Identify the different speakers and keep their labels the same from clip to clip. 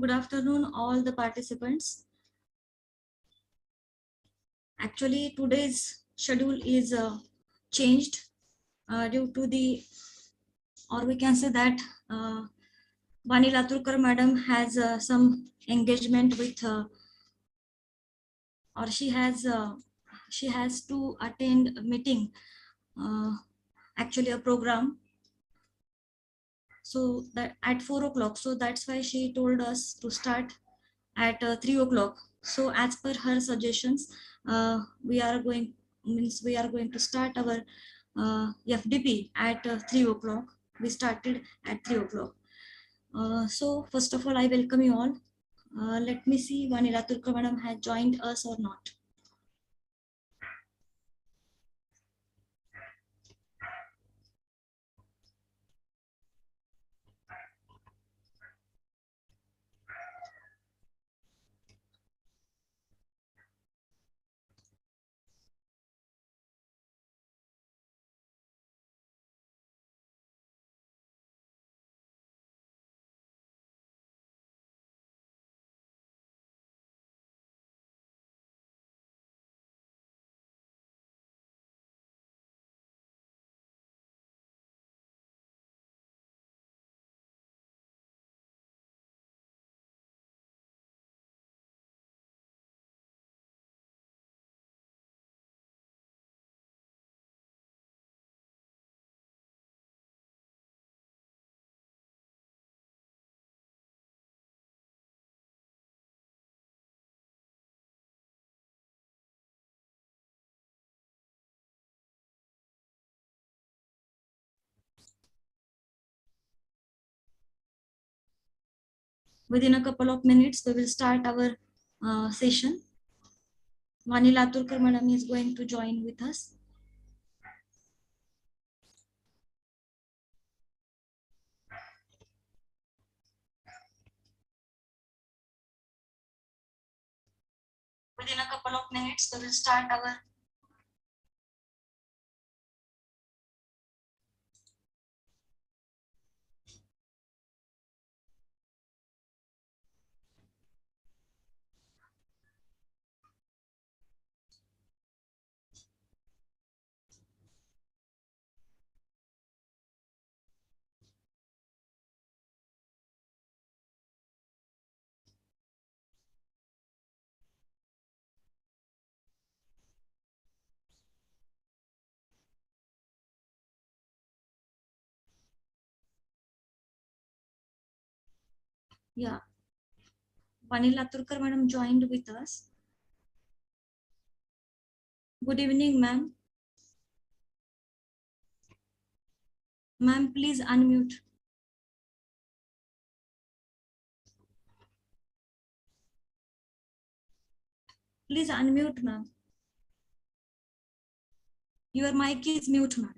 Speaker 1: Good afternoon, all the participants. Actually, today's schedule is changed due to the, or we can say that Vani Laturkar madam has some engagement with, or she has to attend a meeting, actually a program. So that at 4 o'clock. So that's why she told us to start at 3 o'clock. So as per her suggestions, we are going to start our FDP at 3 o'clock. We started at 3 o'clock. So first of all, I welcome you all. Let me see Vani Laturkar madam has joined us or not. Within a couple of minutes, we will start our session. Vani Laturkar madam is going to join with us. Within a couple of minutes, we will start our yeah. Vani Laturkar madam joined with us. Good evening, ma'am. Ma'am, please unmute. Please unmute, ma'am. Your mic is mute, ma'am.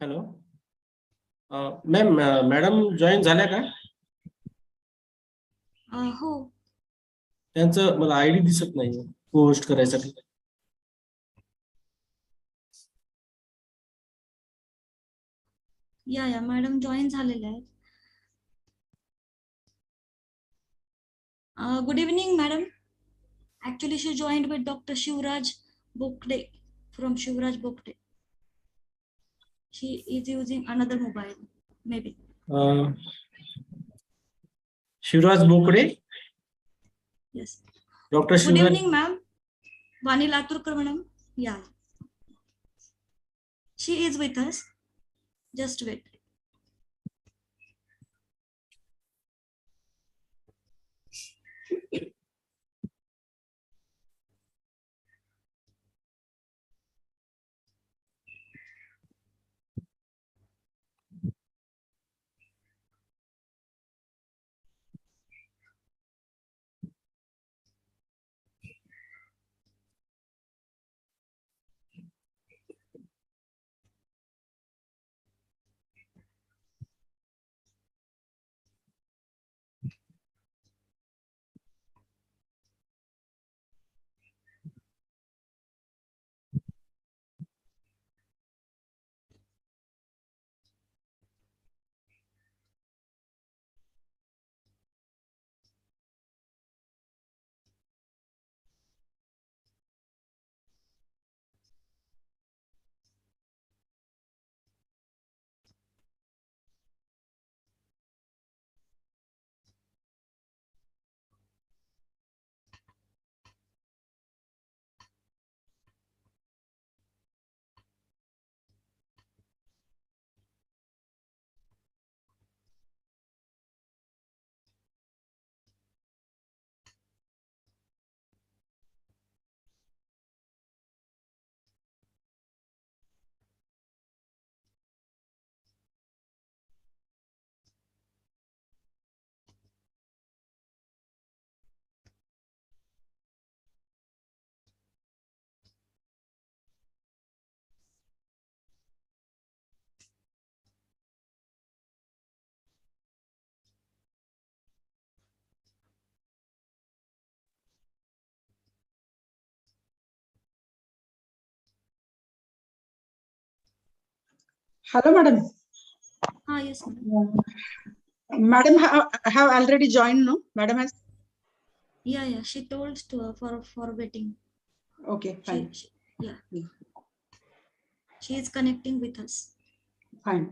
Speaker 2: Hello ma'am madam join झाल्या का?
Speaker 1: हो.
Speaker 2: त्यांचं मला ID दिसत नाही post करायसाठी.
Speaker 1: या madam join झालेल्या आहेत. Good evening, madam. Actually, she joined with Dr. Shivraj Bokde from Shivraj Bokde. She is using another mobile, maybe.
Speaker 2: Shivraj Bokade.
Speaker 1: Yes.
Speaker 2: Dr.
Speaker 1: Good
Speaker 2: Shivraj.
Speaker 1: evening, ma'am. Vani Laturkar madam. Yeah. She is with us. Just wait.
Speaker 3: Hello, madam.
Speaker 1: Yes, madam.
Speaker 3: Madam have already joined, no? Madam has.
Speaker 1: Yeah. She told to for waiting.
Speaker 3: Okay, fine.
Speaker 1: She is connecting with us.
Speaker 3: Fine.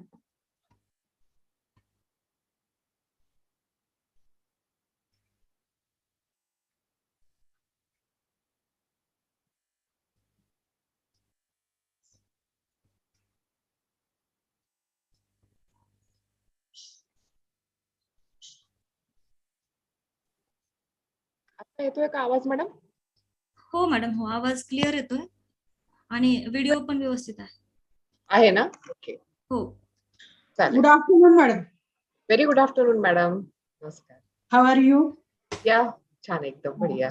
Speaker 4: आता येतोय का आवाज madam?
Speaker 1: हो madam, हो, आवाज clear येतोय आणि video पण व्यवस्थित
Speaker 4: आहे ना? ओके,
Speaker 1: हो.
Speaker 4: चालेल.
Speaker 3: Good afternoon, madam.
Speaker 4: Very good afternoon madam. नमस्कार.
Speaker 3: How are you?
Speaker 4: या छान, एकदम बढिया.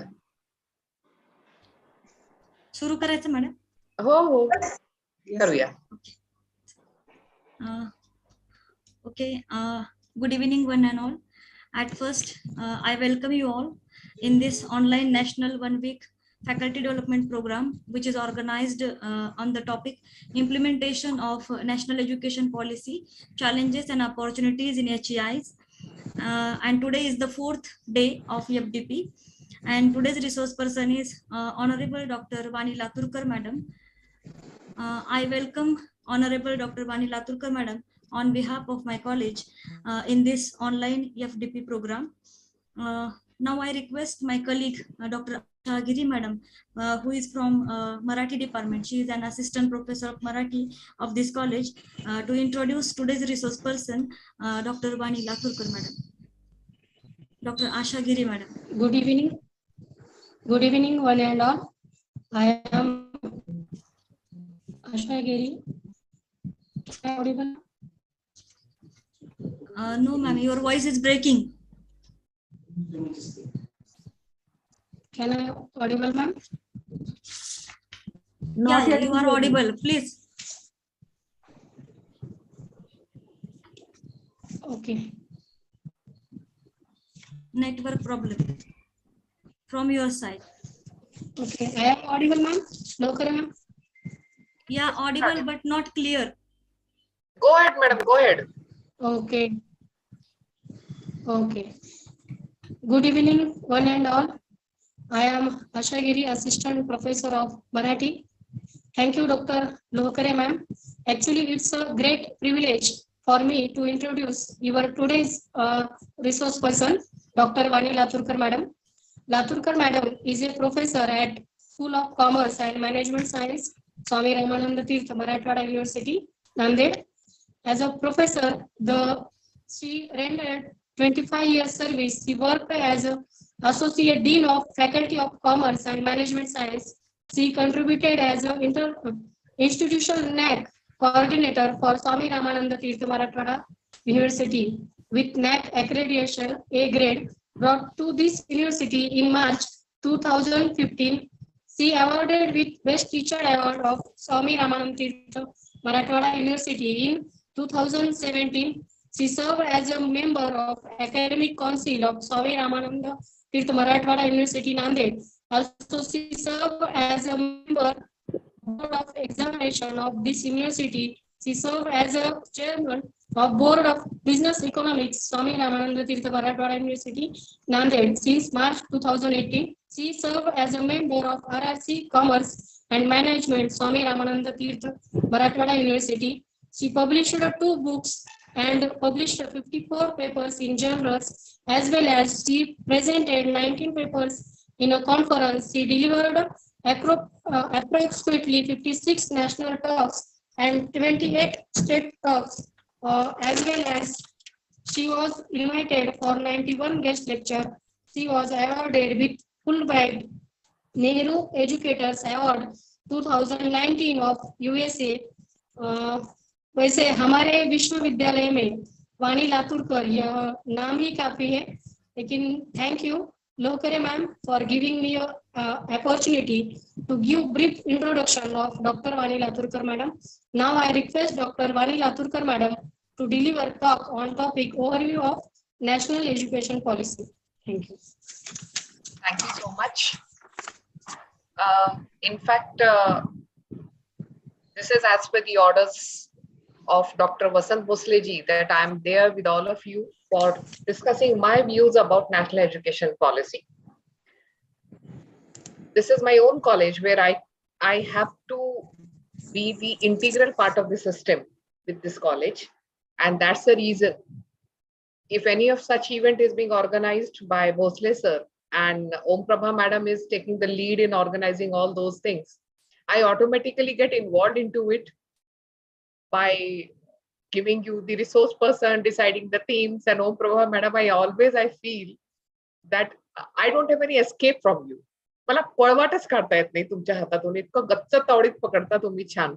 Speaker 1: सुरू करायचं मॅडम?
Speaker 4: हो करूया.
Speaker 1: Okay. Good evening, one and all. At first, I welcome you all in this online national 1 week faculty development program, which is organized on the topic implementation of national education policy, challenges and opportunities in HEIs. And today is the 4th day of FDP. And today's resource person is Honorable Dr. Vani Laturkar, Madam. I welcome Honorable Dr. Vani Laturkar, Madam, on behalf of my college in this online FDP program. Now I request my colleague, Dr. Asha Giri, Madam, who is from Marathi department. She is an assistant professor of Marathi of this college, to introduce today's resource person, Dr. Vani Laturkar, Madam. Dr. Asha Giri, Madam.
Speaker 5: Good evening. Good evening, one and all. I am Asha Giri. Am I audible?
Speaker 1: No, ma'am, your voice is breaking.
Speaker 5: Can I audible, ma'am?
Speaker 1: Yeah, you are audible. Please.
Speaker 5: Okay.
Speaker 1: Network problem from your side.
Speaker 5: Okay. I am audible, ma'am. Laturkar, ma'am.
Speaker 1: Yeah, audible but not clear.
Speaker 4: Go ahead, madam. Go ahead.
Speaker 5: Okay. Okay. Good evening, one and all. I am Asha Giri, assistant professor of Marathi. Thank you, Dr. Laturkar, ma'am. Actually, it's a great privilege for me to introduce your today's resource person, Dr. Vani Laturkar, madam. Laturkar, madam, is a professor at School of Commerce and Management Science, Swami Ramananda Tirth, Marathwada University, Nanded. As a professor, she rendered 25 years service. She worked as a Associate Dean of Faculty of Commerce and Management Science. She contributed as an institutional NAC coordinator for Swami Ramananda Tirtha Marathwada University with NAC accreditation A grade brought to this university in March 2015. She awarded with Best Teacher Award of Swami Ramananda Tirtha Marathwada University in 2017. She served as a member of Academic Council of Swami Ramananda Tirtha Marathwada University, Nanded. Also, she served as a member Board of Examination of this university. She served as a chairman of Board of Business Economics, Swami Ramananda Tirtha Marathwada University, Nanded. Since March 2018, she served as a member of RRC Commerce and Management, Swami Ramananda Tirtha Marathwada University. She published 2 books and published 54 papers in journals, as well as she presented 19 papers in a conference. She delivered approximately 56 national talks and 28 state talks, as well as she was invited for 91 guest lecture. She was awarded with Fulbright Nehru Educators Award 2019 of USA. वैसे हमारे विश्वविद्यालय में वाणी लातुरकर यह नाम ही काफी है, लेकिन thank you Lokare ma'am for giving me a opportunity to give brief introduction of Dr. Vani Laturkar madam. Now I request Dr. Vani Laturkar madam to deliver talk on topic overview of national education policy. Thank you.
Speaker 4: Thank you so much. In fact, this is as per the orders of Dr. Vasant Bhosle ji that I am there with all of you for discussing my views about national education policy. This is my own college where I have to be the integral part of the system with this college. And that's the reason, if any of such event is being organized by Bhosle sir and Om Prabha madam is taking the lead in organizing all those things, I automatically get involved into it by giving you the resource person, deciding the themes, and Om Prabha madam, I feel that I don't have any escape from you. मला पळवाटच काढता येत नाही तुमच्या हातातून, इतकं गच्च तावडीत पकडता तुम्ही छान.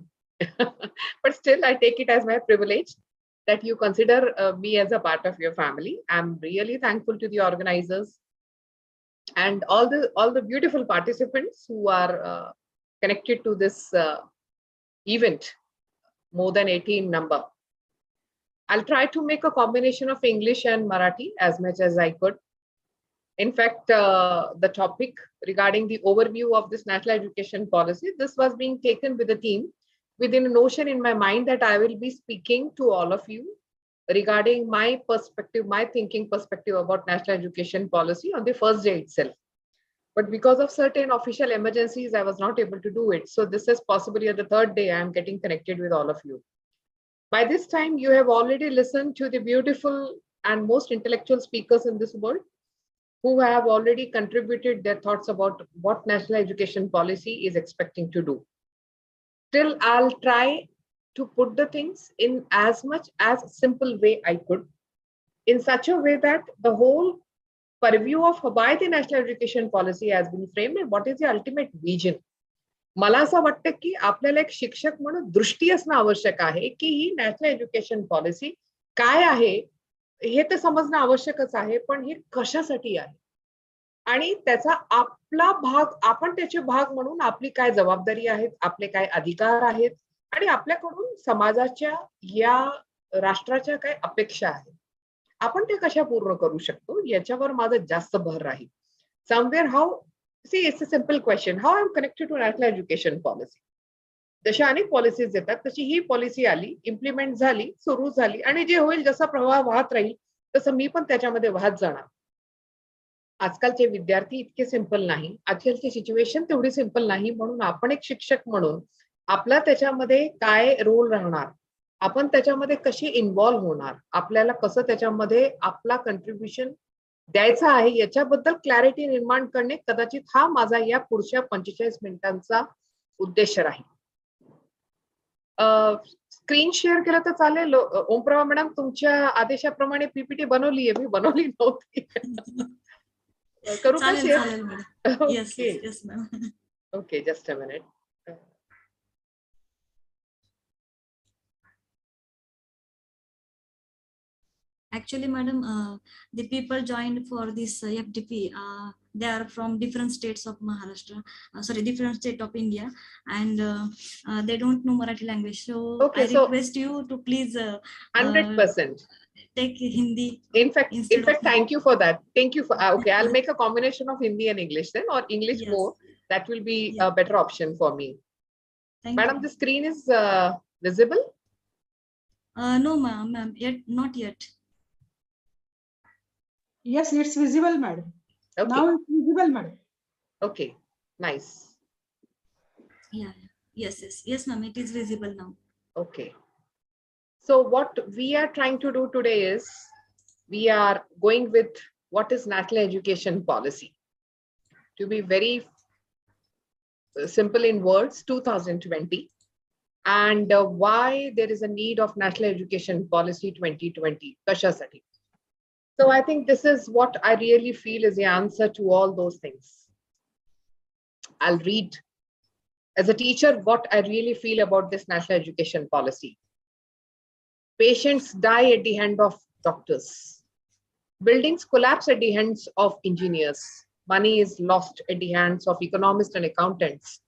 Speaker 4: But still I take it as my privilege that you consider me as a part of your family. I'm really thankful to the organizers and all the beautiful participants who are connected to this event, more than 18 number. I'll try to make a combination of English and Marathi as much as I could. In fact, the topic regarding the overview of this national education policy, this was being taken with a team within a notion in my mind that I will be speaking to all of you regarding my perspective, my thinking perspective about national education policy on the first day itself. But because of certain official emergencies, I was not able to do it. So this is possibly the third day I am getting connected with all of you. By this time, you have already listened to the beautiful and most intellectual speakers in this world who have already contributed their thoughts about what national education policy is expecting to do. Still, I'll try to put the things in as much as simple way I could, in such a way that the whole purview of why the national education policy has been framed and what is the ultimate vision. मला असं वाटतं की आपल्याला एक शिक्षक म्हणून दृष्टी असणं आवश्यक आहे की ही नॅशनल एज्युकेशन पॉलिसी काय आहे हे तर समजणं आवश्यकच आहे, पण हे कशासाठी आहे आणि त्याचा आपला भाग, आपण त्याचे भाग म्हणून आपली काय जबाबदारी आहेत, आपले काय अधिकार आहेत आणि आपल्याकडून समाजाच्या या राष्ट्राच्या काय अपेक्षा आहेत, आपण ते कशा पूर्ण करू शकतो याच्यावर माझं जास्त भर राहील. Somewhere how, see, it's a simple question. How I'm connected to national education policy? जशा अनेक पॉलिसीज येतात तशी ही पॉलिसी आली, इम्प्लिमेंट झाली, सुरू झाली आणि जे होईल जसा प्रवाह वाहत राहील तसं मी पण त्याच्यामध्ये वाहत जाणार. आजकालचे विद्यार्थी इतके सिंपल नाही, आजकालची सिच्युएशन तेवढी सिंपल नाही, म्हणून आपण एक शिक्षक म्हणून आपला त्याच्यामध्ये काय रोल राहणार, आपण त्याच्यामध्ये कशी इन्व्हॉल्व्ह होणार, आपल्याला कसं त्याच्यामध्ये आपला कंट्रीब्युशन द्यायचा आहे याच्याबद्दल क्लॅरिटी निर्माण करणे कदाचित हा माझा या पुढच्या 45 मिनिटांचा उद्देश राहील. स्क्रीन शेअर केलं तर चालेल? ओमप्रभा मॅडम, तुमच्या आदेशाप्रमाणे पीपीटी बनवली आहे, मी बनवली नव्हती. करू का
Speaker 1: चालेल
Speaker 4: share?
Speaker 1: चालेल madam. Yes
Speaker 4: Okay.
Speaker 1: Yes ma'am.
Speaker 4: Okay, just a minute.
Speaker 1: Actually, madam, the people joined for this FDP. They are from different states of Maharashtra. Sorry, different state of India, and they don't know Marathi language. So
Speaker 4: Okay,
Speaker 1: I
Speaker 4: so
Speaker 1: request you to please
Speaker 4: 100%.
Speaker 1: take Hindi
Speaker 4: In fact,
Speaker 1: instead of
Speaker 4: thank you for that. Thank you for, okay, I'll make a combination of Hindi and English then, or English
Speaker 1: yes.
Speaker 4: more. That will be
Speaker 1: Yeah.
Speaker 4: a better option for me.
Speaker 1: Thank
Speaker 4: Madam,
Speaker 1: you.
Speaker 4: the screen is visible?
Speaker 1: No, ma'am, yet not yet.
Speaker 3: Yes, it's visible, madam.
Speaker 4: Okay.
Speaker 3: Now it's visible, madam.
Speaker 4: Okay, nice.
Speaker 1: Yeah. Yes, ma'am. It is visible now.
Speaker 4: Okay. So what we are trying to do today is we are going with what is national education policy. To be very simple in words, 2020, and why there is a need of national education policy 2020. Kashasati. So I think this is what I really feel is the answer to all those things. I'll read as a teacher what I really feel about this national education policy. Patients die at the hand of doctors. Buildings collapse at the hands of engineers. Money is lost at the hands of economists and accountants.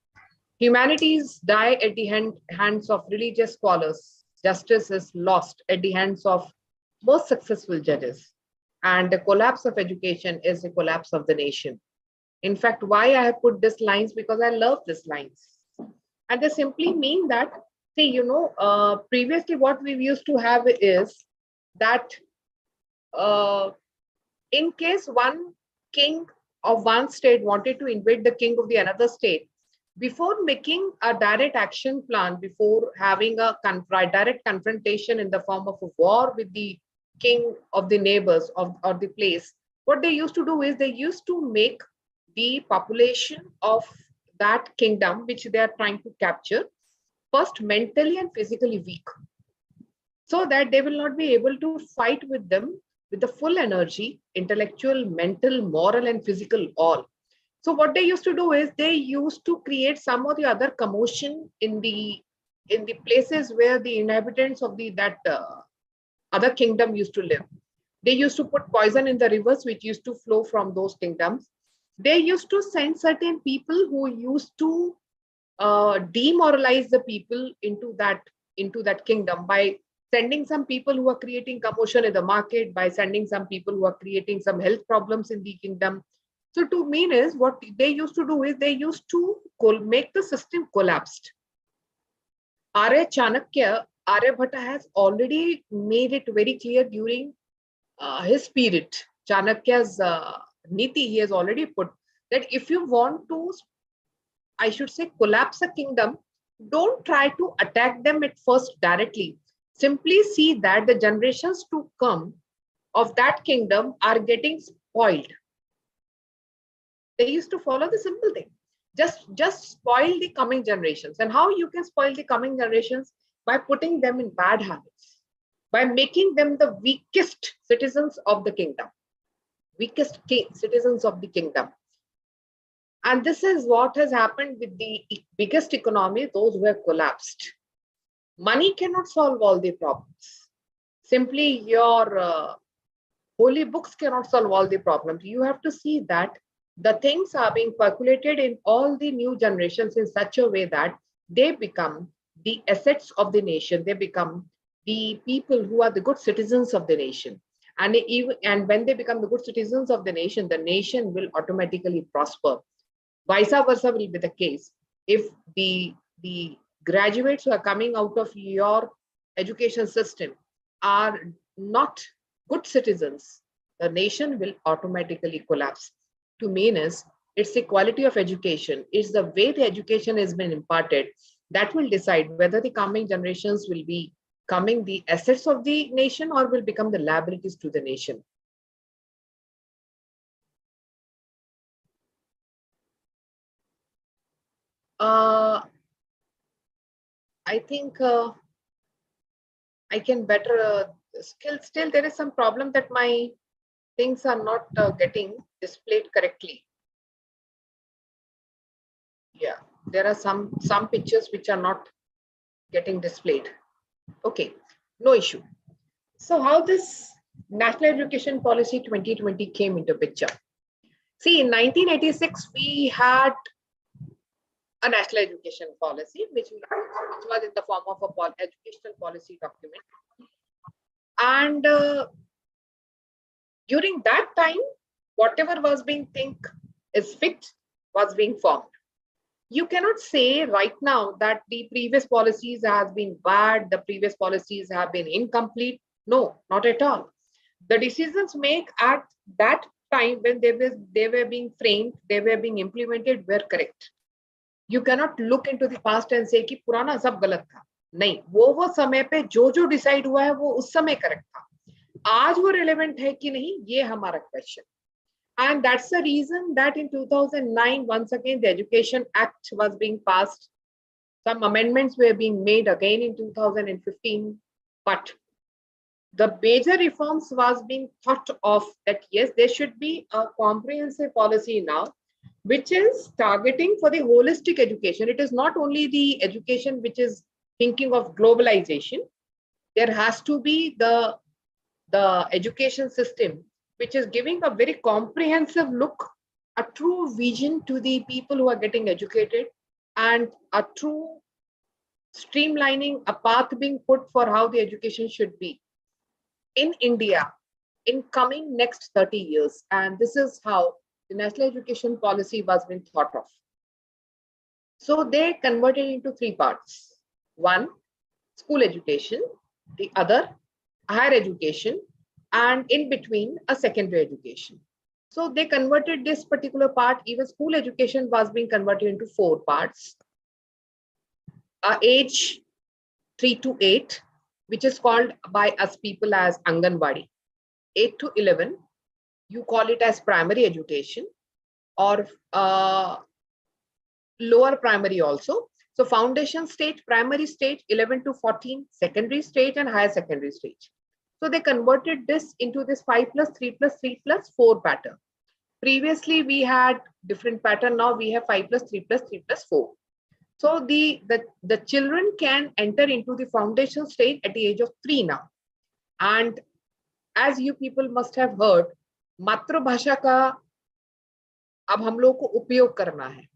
Speaker 4: Humanities die at the hands of religious scholars. Justice is lost at the hands of most successful judges. And the collapse of education is the collapse of the nation. In fact, why I have put these lines, because I love these lines. And they simply mean that, see, previously what we used to have is that in case one king of one state wanted to invade the king of the another state, before making a direct action plan, before having a direct confrontation in the form of a war with the king of the neighbors or the place, what they used to do is they used to make the population of that kingdom, which they are trying to capture, first mentally and physically weak, so that they will not be able to fight with them with the full energy, intellectual, mental, moral, and physical, all. So what they used to do is they used to create some or the other commotion in the places where the inhabitants of that other kingdom used to live. They used to put poison in the rivers which used to flow from those kingdoms. They used to send certain people who used to demoralize the people into that kingdom by sending some people who are creating commotion in the market, by sending some people who are creating some health problems in the kingdom. So to mean is what they used to do is they used to make the system collapsed. Arya Chanakya, Aryabhatta has already made it very clear during his period. Chanakya's Niti, he has already put that if you want to, I should say, collapse a kingdom, don't try to attack them at first directly. Simply see that the generations to come of that kingdom are getting spoiled. They used to follow the simple thing. Just spoil the coming generations. And how you can spoil the coming generations? By putting them in bad habits, by making them the weakest citizens of the kingdom, citizens of the kingdom. And this is what has happened with the biggest economy, those who have collapsed. Money cannot solve all the problems. Simply your holy books cannot solve all the problems. You have to see that the things are being percolated in all the new generations in such a way that they become the assets of the nation. They become the people who are the good citizens of the nation. And when they become the good citizens of the nation will automatically prosper. Vice versa will be the case. If the graduates who are coming out of your education system are not good citizens, the nation will automatically collapse. To mean is, it's the quality of education, it's the way the education has been imparted that will decide whether the coming generations will be coming the assets of the nation or will become the liabilities to the nation. I think I can better still there is some problem that my things are not getting displayed correctly. Yeah, there are some pictures which are not getting displayed. Okay, no issue. So how this National Education Policy 2020 came into picture? See, in 1986, we had a national education policy, which was in the form of a educational policy document. And during that time, whatever was being think is fit was being formed. You cannot say right now that the previous policies has been bad, the previous policies have been incomplete. No, not at all. The decisions made at that time when they were being framed, they were being implemented were correct. You cannot look into the past and say कि पुराना सब गलत था. नहीं, वो समय पे जो डिसाइड हुआ है वो उस समय करेक्ट था. आज वो रिलेवेंट है कि नहीं, ये हमारा question. And that's the reason that in 2009, once again, the Education Act was being passed. Some amendments were being made again in 2015, but the major reforms was being thought of that, yes, there should be a comprehensive policy now, which is targeting for the holistic education. It is not only the education which is thinking of globalization. There has to be the education system which is giving a very comprehensive look, a true vision to the people who are getting educated, and a true streamlining, a path being put for how the education should be in India in coming next 30 years. And this is how the national education policy was being thought of. So they converted into three parts. One, school education, the other, higher education, and in between, a secondary education. So they converted this particular part, even school education was being converted into four parts. Age 3 to 8, which is called by us people as Anganwadi. 8 to 11, you call it as primary education, or lower primary also. So foundation stage, primary stage, 11 to 14, secondary stage, and higher secondary stage. So they converted this into this 5 plus 3 plus 3 plus 4 pattern. Previously, we had different pattern. Now we have 5 plus 3 plus 3 plus 4. So the children can enter into the foundation stage at the age of 3 now. And as you people must have heard, मातृभाषा का अब हम लोग को उपयोग करना है.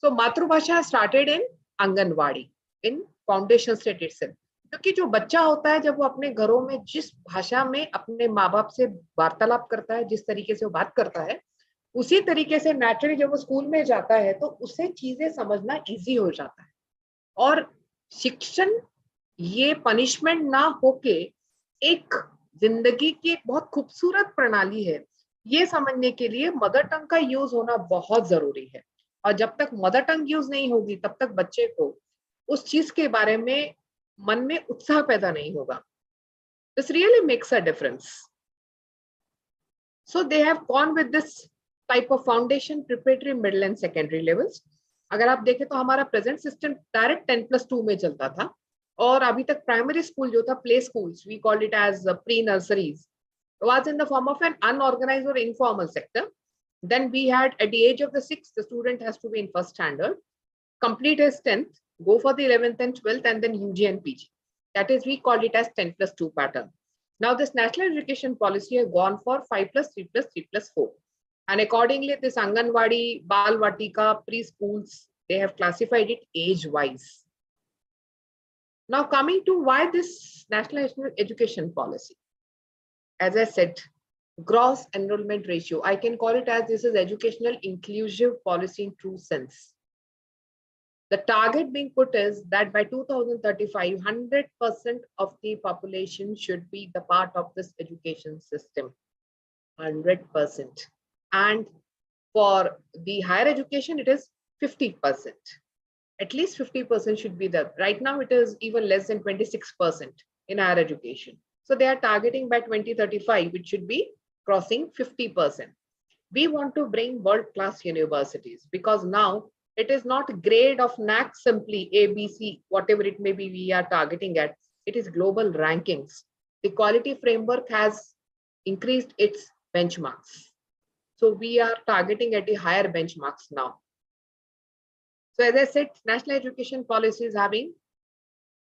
Speaker 4: So मातृभाषा started in anganwadi, in foundation stage itself. क्योंकि जो बच्चा होता है जब वो अपने घरों में जिस भाषा में अपने माँ बाप से वार्तालाप करता है, जिस तरीके से वो बात करता है, उसी तरीके से नेचुरली जब वो स्कूल में जाता है तो उसे चीजें समझना इजी हो जाता है. और शिक्षण ये पनिशमेंट ना होके एक जिंदगी की एक बहुत खूबसूरत प्रणाली है, ये समझने के लिए मदर टंग का यूज होना बहुत जरूरी है. और जब तक मदर टंग यूज नहीं होगी तब तक बच्चे को उस चीज के बारे में मन में उत्साह पैदा नहीं होगा. This really makes a difference. So they have gone with this type of foundation, preparatory, middle and secondary levels. अगर आप देखें तो हमारा प्रेजेंट सिस्टम डायरेक्ट 10+2 में चलता था, और अभी तक प्राइमरी स्कूल जो था, play schools, we called it as pre nurseries, was in the form of an unorganized or informal sector. Then we had at the age of the 6th, the student has to be in first standard, complete his 10th, go for the 11th and 12th, and then UG and PG. That is, we called it as 10+2 pattern. Now this national education policy has gone for 5 plus 3 plus 3 plus 4. And accordingly, this Anganwadi, Bal Vatika, preschools, they have classified it age-wise. Now coming to why this national education policy. As I said, gross enrollment ratio, I can call it as this is educational inclusive policy in true sense. The target being put is that by 2035, 100% of the population should be the part of this education system, 100%. And for the higher education, it is 50%. At least 50% should be there. Right now, it is even less than 26% in higher education. So they are targeting by 2035, which should be crossing 50%. We want to bring world-class universities because now it is not grade of NAC simply A, B, C, whatever it may be we are targeting at. It is global rankings. The quality framework has increased its benchmarks. So we are targeting at the higher benchmarks now. So as I said, national education policy is having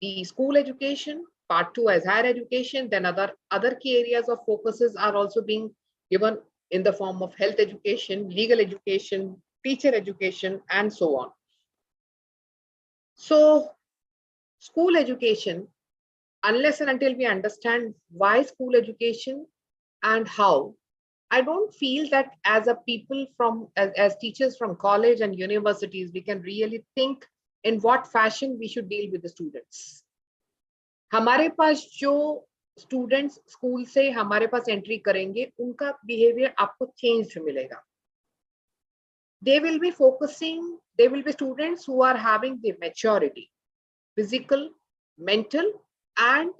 Speaker 4: the school education, part 2 as higher education, then other key areas of focuses are also being given in the form of health education, legal education, teacher education, and so on. So school education, unless and until we understand why school education and how, I don't feel that as a people from, as teachers from college and universities, we can really think in what fashion we should deal with the students. हमारे पास जो students school से हमारे पास entry करेंगे उनका behaviour आपको change मिलेगा. They will be focusing, they will be students who are having the maturity, physical, mental, and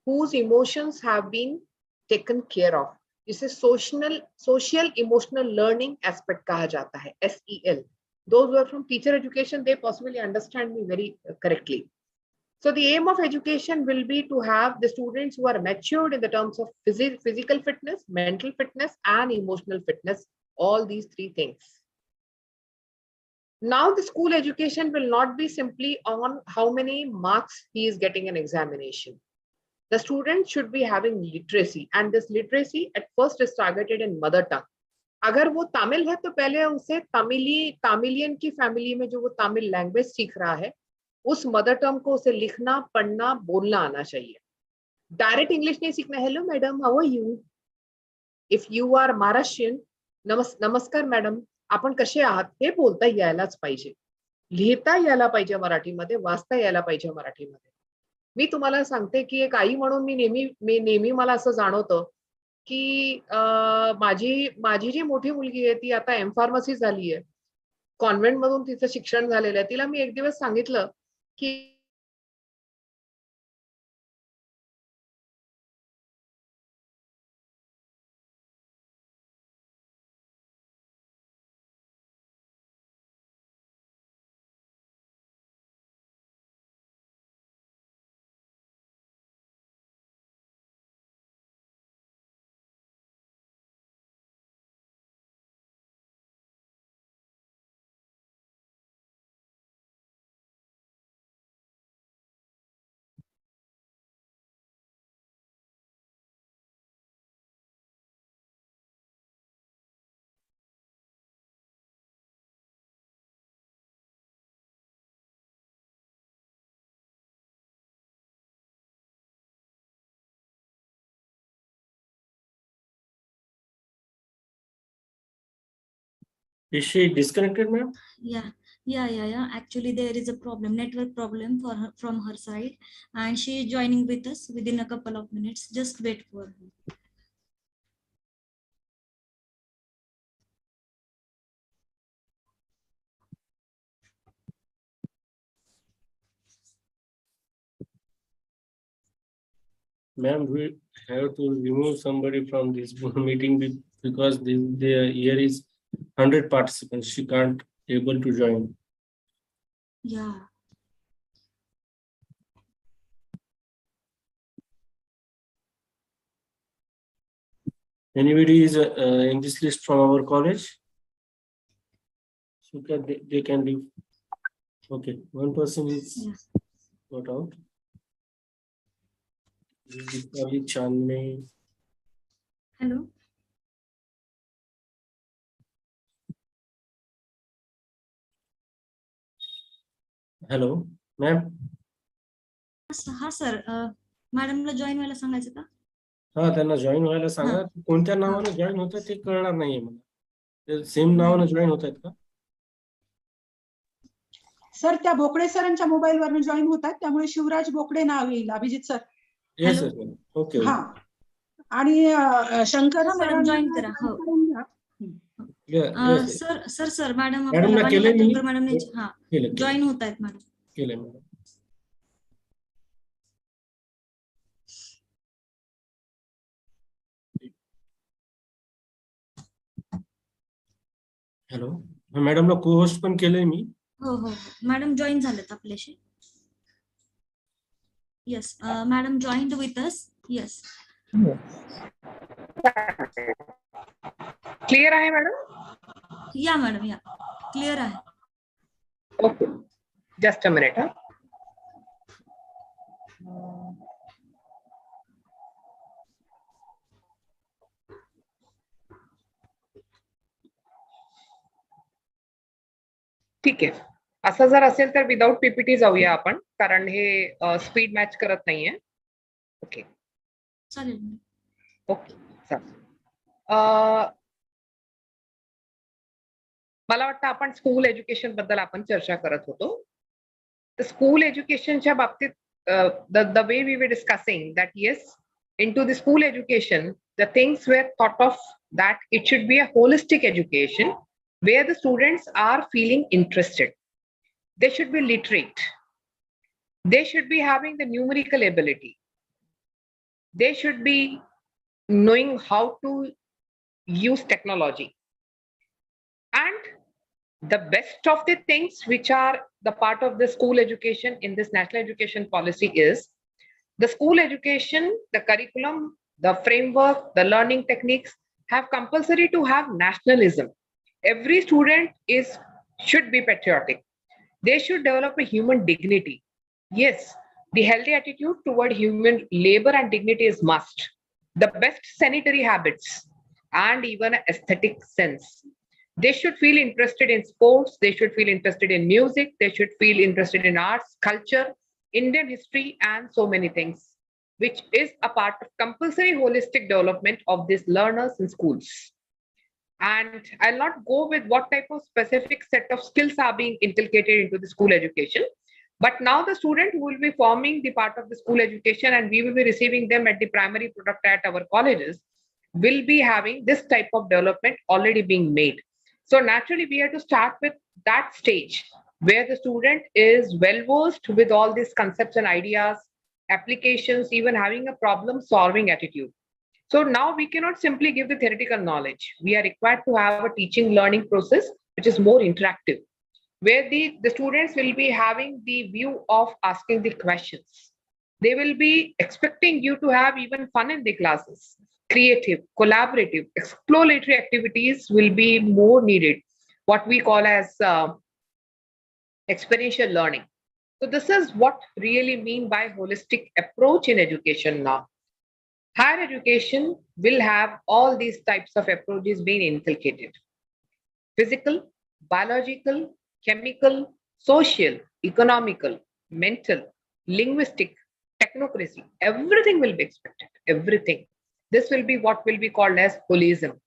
Speaker 4: whose emotions have been taken care of. इसे social emotional learning aspect कहा जाता है, SEL. Those who are from teacher education, they possibly understand me very correctly. So the aim of education will be to have the students who are matured in the terms of physical fitness, mental fitness, and emotional fitness, all these three things. Now the school education will not be simply on how many marks he is getting an examination. The student should be having literacy, and this literacy at first is targeted in mother tongue. अगर वो तमिल है तो पहले उसे तमिलियन की family में जो वो तमिल लैंग्वेज सीख रहा है उस मदर टर्म को उसे लिखना पढ़ना बोलना आना चाहिए. डायरेक्ट इंग्लिश नहीं सीखना. Hello madam, how are you. If you are Maharashtrian, नमस्कार मॅडम, आपण कसे आहात हे बोलता यायलाच पाहिजे. लिहिता यायला पाहिजे मराठीमध्ये, वाचता यायला पाहिजे मराठीमध्ये. मी तुम्हाला सांगते की एक आई म्हणून मी नेहमी मला असं जाणवतं की माझी जी मोठी मुलगी आहे ती आता एम-फार्मसी झाली आहे. कॉन्व्हेंट मधून तिचं शिक्षण झालेलं आहे. तिला मी एक दिवस सांगितलं की
Speaker 2: Is she disconnected, ma'am?
Speaker 1: Yeah. Actually, there is a problem, network problem for her from her side, and she is joining with us within a couple of minutes. Just wait for her.
Speaker 2: Ma'am, we have to remove somebody from this meeting because here is 100 participants. She can't able to join.
Speaker 1: Yeah.
Speaker 2: Anybody is in this list from our college? So they can leave. Okay, one person is got out.
Speaker 1: Hello.
Speaker 2: Hello, ma'am.
Speaker 1: हा sir, मॅडमला join व्हायला सांगायचं का?
Speaker 2: हा, त्यांना join व्हायला सांगा. कोणत्या नावाने जॉईन होतात ते कळणार नाहीये मला. सेम नावाने जॉईन होतात का?
Speaker 3: सर त्या बोकडे सरांच्या मोबाईल वरून जॉईन होतात, त्यामुळे शिवराज बोकडे नाव येईल. अभिजित सर.
Speaker 2: Yes okay.
Speaker 3: हा, आणि शंकर
Speaker 1: मॅडम जॉईन करा. हो सर मॅडम लातूरकर मॅडमने जॉईन होत आहेत मॅडम.
Speaker 2: केले मॅडम. हॅलो मॅडमला को होस्ट पण केलंय मी.
Speaker 1: हो मॅडम जॉईन झालेत आपल्याशी. Yes madam joined with us. Yes.
Speaker 4: Clear आहे मॅडम?
Speaker 1: या मॅडम, या क्लिअर आहे.
Speaker 4: Okay, just a minute. ठीक आहे. असं जर असेल तर विदाउट पीपीटी जाऊया आपण, कारण हे स्पीड मॅच करत नाहीये. ओके
Speaker 1: चालेल.
Speaker 4: ओके चालेल. मला वाटतं आपण स्कूल एज्युकेशन बद्दल आपण चर्चा करत होतो. तर स्कूल एज्युकेशनच्या बाबतीत the way we were discussing that yes, into the school education, the things were thought of that it should be a holistic education where the students are feeling interested. They should be literate. They should be having the numerical ability. They should be knowing how to use technology. And the best of the things which are the part of the school education in this national education policy is the school education, the curriculum, the framework, the learning techniques have compulsory to have nationalism. Every student should be patriotic. They should develop a human dignity. Yes, the healthy attitude toward human labor and dignity is must. The best sanitary habits and even aesthetic sense. They should feel interested in sports. They should feel interested in music. They should feel interested in arts, culture, Indian history, and so many things, which is a part of compulsory holistic development of these learners in schools. And I'll not go with what type of specific set of skills are being inculcated into the school education. But now the student who will be forming the part of the school education and we will be receiving them at the primary product at our colleges will be having this type of development already being made. So naturally, we have to start with that stage where the student is well versed with all these concepts and ideas, applications, even having a problem solving attitude. So now we cannot simply give the theoretical knowledge. We are required to have a teaching learning process which is more interactive, where the students will be having the view of asking the questions. They will be expecting you to have even fun in the classes. Creative, collaborative, exploratory activities will be more needed, what we call as experiential learning. So this is what really mean by holistic approach in education now. Higher education will have all these types of approaches being inculcated. Physical, biological, chemical, social, economical, mental, linguistic, technocracy, everything will be expected, everything. This will be what will be called as holism.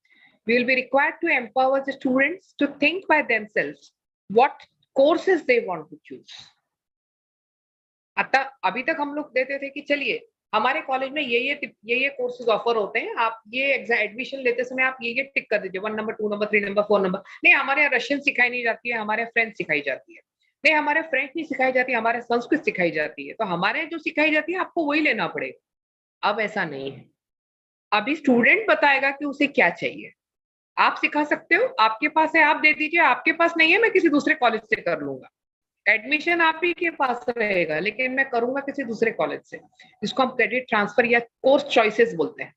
Speaker 4: We will be required to empower the students to think by themselves what courses they want to choose. आता अभी तक हम लोग देते थे कि चलिए हमारे कॉलेज में ये कोर्सेज ऑफर होते हैं, आप ये एडमिशन लेते समय आप ये टिक कर दीजिए 1 नंबर 2 नंबर 3 नंबर 4 नंबर. नहीं, हमारे यहाँ रशियन सिखाई नहीं जाती है, हमारे फ्रेंच सिखाई जाती है. नहीं, हमारे फ्रेंच नहीं सिखाई जाती, हमारे संस्कृत सिखाई जाती है. तो हमारे जो सिखाई जाती है आपको वही लेना पड़ेगा. अब ऐसा नहीं है. अभी स्टूडेंट बताएगा कि उसे क्या चाहिए. आप सिखा सकते हो, आपके पास है आप दे दीजिए, आपके पास नहीं है मैं किसी दूसरे कॉलेज से कर लूंगा. एडमिशन आप ही के पास रहेगा, लेकिन मैं करूंगा किसी दूसरे कॉलेज से, जिसको हम क्रेडिट ट्रांसफर या कोर्स चॉइसेस बोलते हैं.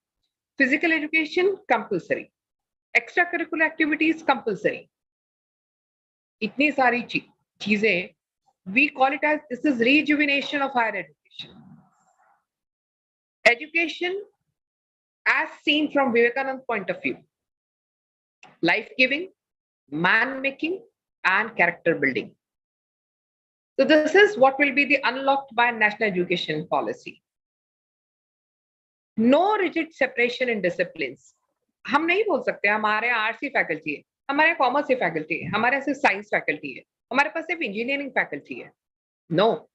Speaker 4: Physical education compulsory, extra curricular activities compulsory, इतनी सारी चीजें. We call it as this is rejuvenation of higher education. Education as seen from Vivekanand point of view, life giving, man making, and character building. So this is what will be the unlocked by national education policy. No rigid separation in disciplines. हम नहीं बोल सकते हमारे arts ही faculty है, हमारे commerce ही faculty है, हमारे सिर्फ साइंस फैकल्टी है, हमारे पास सिर्फ इंजीनियरिंग फैकल्टी है. No.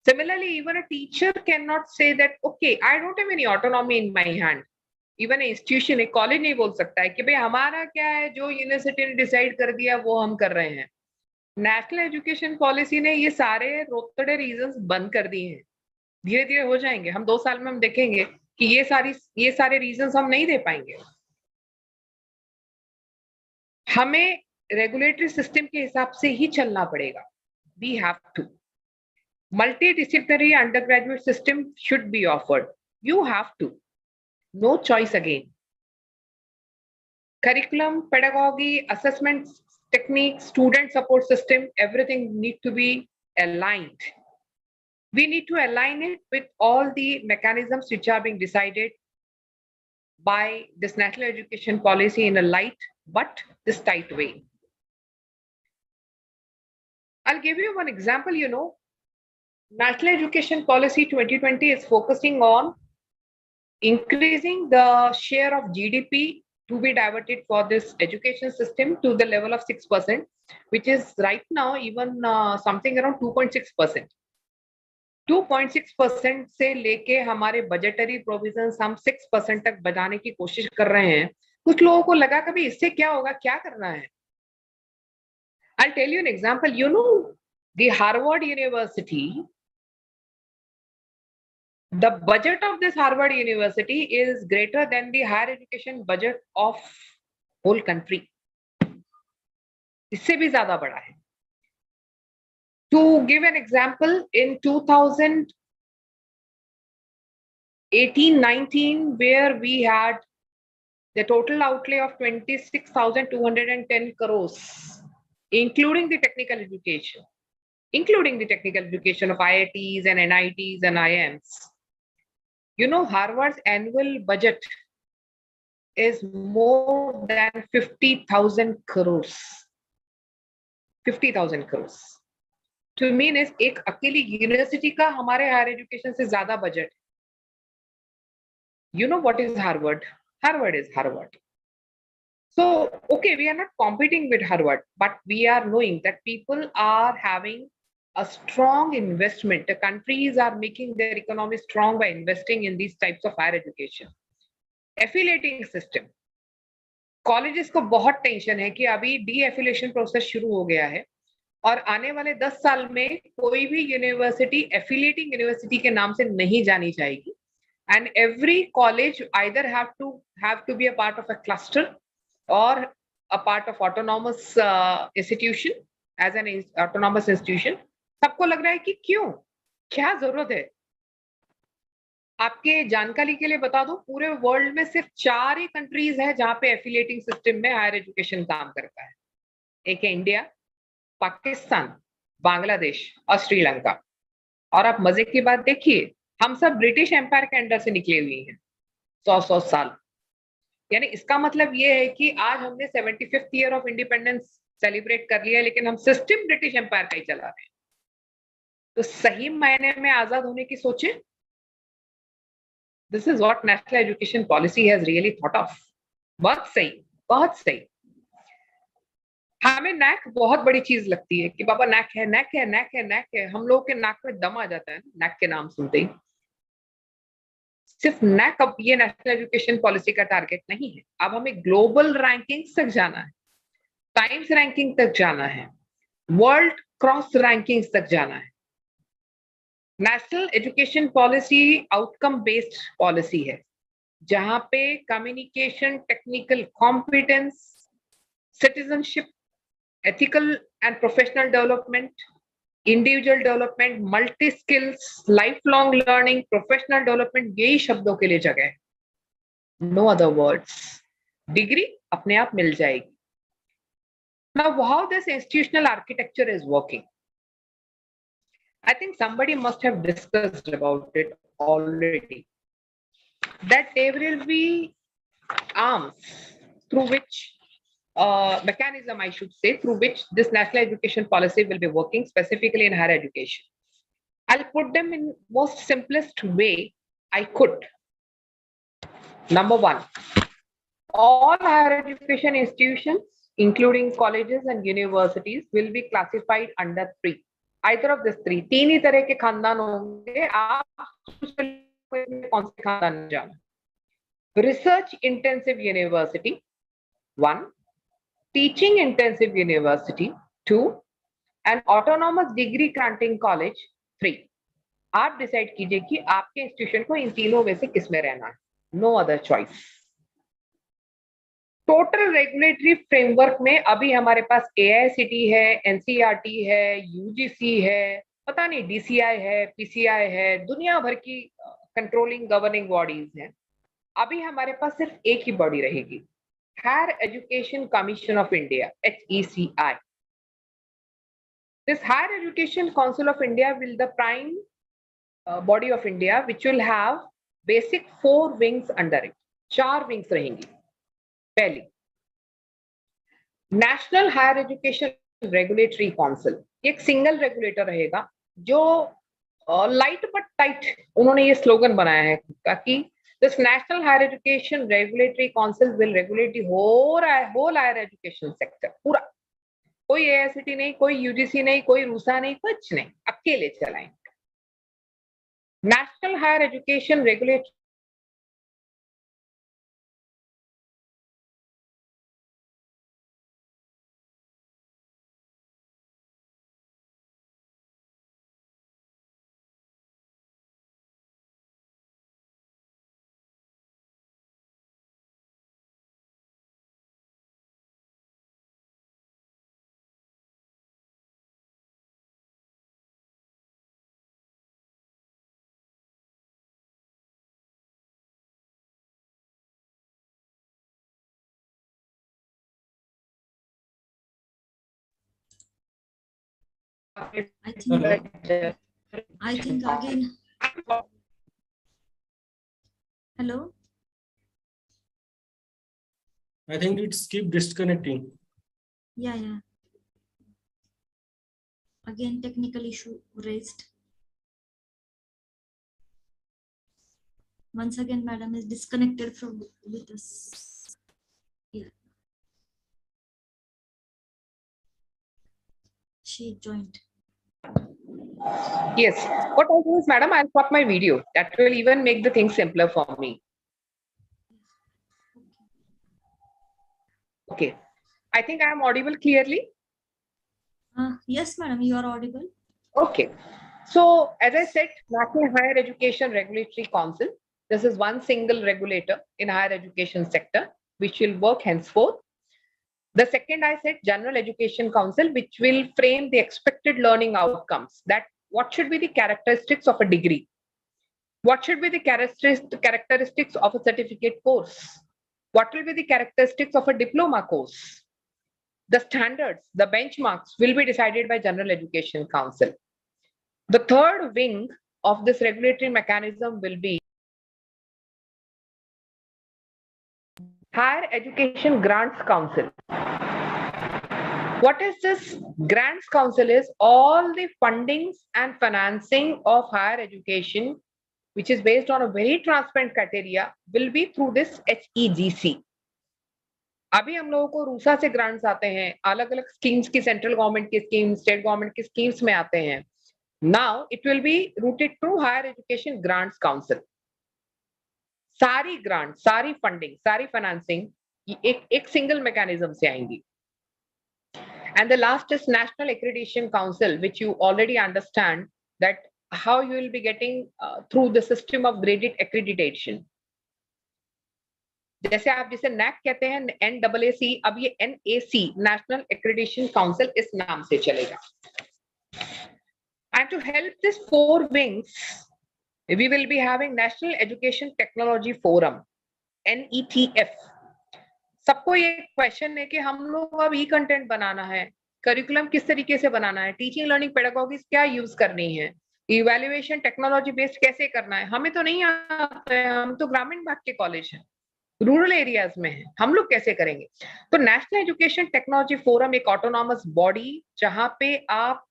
Speaker 4: Similarly, even a teacher cannot say that, okay, I don't have any autonomy in my hand. Even a institution, एक कॉलेज नहीं बोल सकता है कि भाई हमारा क्या है, जो यूनिवर्सिटी ने डिसाइड कर दिया वो हम कर रहे हैं. नेशनल एजुकेशन पॉलिसी ने ये सारे रोतड़े रीजंस बंद कर दिए हैं. धीरे धीरे हो जाएंगे, हम 2 साल में हम देखेंगे कि ये सारे रीजंस हम नहीं दे पाएंगे. हमें रेगुलेटरी सिस्टम के हिसाब से ही चलना पड़ेगा. We have to. Multidisciplinary undergraduate system should be offered. You have to. No choice again. curriculum, pedagogy, assessment techniques, student support system, everything need to be aligned. We need to align it with all the mechanisms which are being decided by this national education policy in a light but this tight way. I'll give you one example. National Education Policy 2020 is focusing on increasing the share of GDP to be diverted for this education system to the level of 6%, which is right now even something around 2.6%. 2.6% से लेके हमारे budgetary provision हम 6% तक बढ़ाने की कोशिश कर रहे हैं. कुछ लोगों को लगा कभी इससे क्या होगा, क्या करना है. I'll tell you an example. The Harvard University, the budget of this Harvard University is greater than the higher education budget of whole country. इससे भी ज्यादा बड़ा है. To give an example, in 2018-19, where we had the total outlay of 26,210 crores, including the technical education of IITs and NITs and IIMs. Harvard's annual budget is more than 50,000 crores. 50,000 crores. To mean is एक अकेली university का हमारे higher education से ज्यादा budget. What is Harvard? Harvard is Harvard. So, okay, we are not competing with Harvard, but we are knowing that people are having a strong investment. The countries are making their economy strong by investing in these types of higher education. Affiliating system. Colleges को बहुत tension है कि अभी D-affiliation process शुरू हो गया है और आने वाले 10 साल में कोई भी यूनिवर्सिटी एफिलिएटिंग यूनिवर्सिटी के नाम से नहीं जानी जाएगी. And every college either have to be a part of a cluster or a part of autonomous institution as an autonomous institution. सबको लग रहा है कि क्यों, क्या जरूरत है. आपके जानकारी के लिए बता दूं, पूरे वर्ल्ड में सिर्फ 4 ही कंट्रीज है जहां पे एफिलिएटिंग सिस्टम में हायर एजुकेशन काम करता है. एक है इंडिया, पाकिस्तान, बांग्लादेश और श्रीलंका. और आप मजे की बात देखिए, हम सब ब्रिटिश एम्पायर के अंडर से निकले हुए हैं 100 साल. यानी इसका मतलब ये है कि आज हमने 75th year of independence celebrate कर लिया, लेकिन हम सिस्टम ब्रिटिश एम्पायर का ही चला रहे हैं. तो सही मायने में आजाद होने की सोचें. This is what national education policy has really thought of. बहुत सही, बहुत सही. हमें नैक बहुत बड़ी चीज लगती है कि बाबा नैक है, नैक है, नैक है, नैक है. हम लोग के नाक में दम आ जाता है नैक के नाम सुनते ही. सिर्फ नैक अब ये नेशनल एजुकेशन पॉलिसी का टारगेट नहीं है. अब हमें ग्लोबल रैंकिंग तक जाना है, टाइम्स रैंकिंग तक जाना है, वर्ल्ड क्रॉस रैंकिंग तक जाना है. National education policy outcome based policy है, जहां पे communication, technical competence, citizenship, ethical and professional development, individual development, multi skills, lifelong learning, professional development, यही शब्दों के लिए जगह है. No other words. डिग्री अपने आप मिल जाएगी. Now, how this institutional architecture is working? I think somebody must have discussed about it already. That there will be arms through which mechanism, I should say, through which this national education policy will be working specifically in higher education. I'll put them in most simplest way I could. Number one, all higher education institutions, including colleges and universities, will be classified under 3. Either of these 3. 3 ही तरह के खानदान होंगे. आप कौन से खानदान में जाना. Research intensive university 1, teaching intensive university 2, and autonomous degree granting college 3. आप डिसाइड कीजिए कि आपके इंस्टीट्यूशन को इन तीनों में से किस में रहना है. No other choice. Total regulatory framework में अभी हमारे पास AICTE है, NCERT है, UGC है, पता नहीं DCI है, PCI है, दुनिया भर की कंट्रोलिंग गवर्निंग बॉडीज हैं. अभी हमारे पास सिर्फ एक ही बॉडी रहेगी, Higher Education Commission of India, HECI. This Higher Education Council of India will the prime body of India, which will have basic 4 wings under it. 4 wings रहेंगी. पहली, national higher education regulatory council, एक single regulator रहेगा जो light but tight उन्होंने ये slogan बनाया है ताकि this national higher education regulatory council will regulate the whole higher education sector पूरा. कोई एआईसीटी नहीं, कोई यूजीसी नहीं, कोई रूसा नहीं, कुछ नहीं, अकेले चलाएं. National higher education regulatory
Speaker 1: I think again. Hello.
Speaker 2: I think it's keep disconnecting.
Speaker 1: Yeah. Again, technical issue raised. Once again, madam is disconnected from with us. Yeah. She joined.
Speaker 4: Yes. What I'll do is, madam, I'll stop my video. That will even make the thing simpler for me. Okay. I think I am audible clearly.
Speaker 1: Yes, madam, you are audible.
Speaker 4: Okay. So, as I said, National Higher Education Regulatory Council. This is one single regulator in higher education sector, which will work henceforth. The second, I said, General Education Council, which will frame the expected learning outcomes. That what should be the characteristics of a degree? What should be the characteristics of a certificate course? What will be the characteristics of a diploma course? The standards, the benchmarks will be decided by General Education Council. The third wing of this regulatory mechanism will be Higher Education Grants Council. What is this Grants Council is all the fundings and financing of higher education, which is based on a very transparent criteria, will be through this HEGC. अभी हम लोगों को रूसा से grants आते हैं, अलग अलग schemes की, सेंट्रल गवर्नमेंट की स्कीम, स्टेट गवर्नमेंट की स्कीम्स में आते हैं. Now it will be routed through higher education grants council. सारी ग्रांट, सारी फंडिंग, सारी फाइनेंसिंग एक सिंगल मैकेनिज्म से आएंगी. And the last is National Accreditation Council, which you already understand that how you will be getting through the system of graded accreditation. जैसे आप जिसे NAC कहते हैं, NAAC, अब ये NAC, National Accreditation Council, इस नाम से चलेगा. And to help this 4 wings, we will be having National Education Technology Forum, NETF. सबको ये क्वेश्चन है कि हम लोग अब ई कंटेंट बनाना है, करिकुलम किस तरीके से बनाना है, टीचिंग लर्निंग पेडागोगिस क्या यूज करनी है, इवैल्यूएशन टेक्नोलॉजी बेस्ड कैसे करना है. हमें तो नहीं आता है, हम तो ग्रामीण भाग के कॉलेज हैं, रूरल एरियाज में है, हम लोग कैसे करेंगे. तो नेशनल एजुकेशन टेक्नोलॉजी फोरम एक ऑटोनॉमस बॉडी जहां पे आप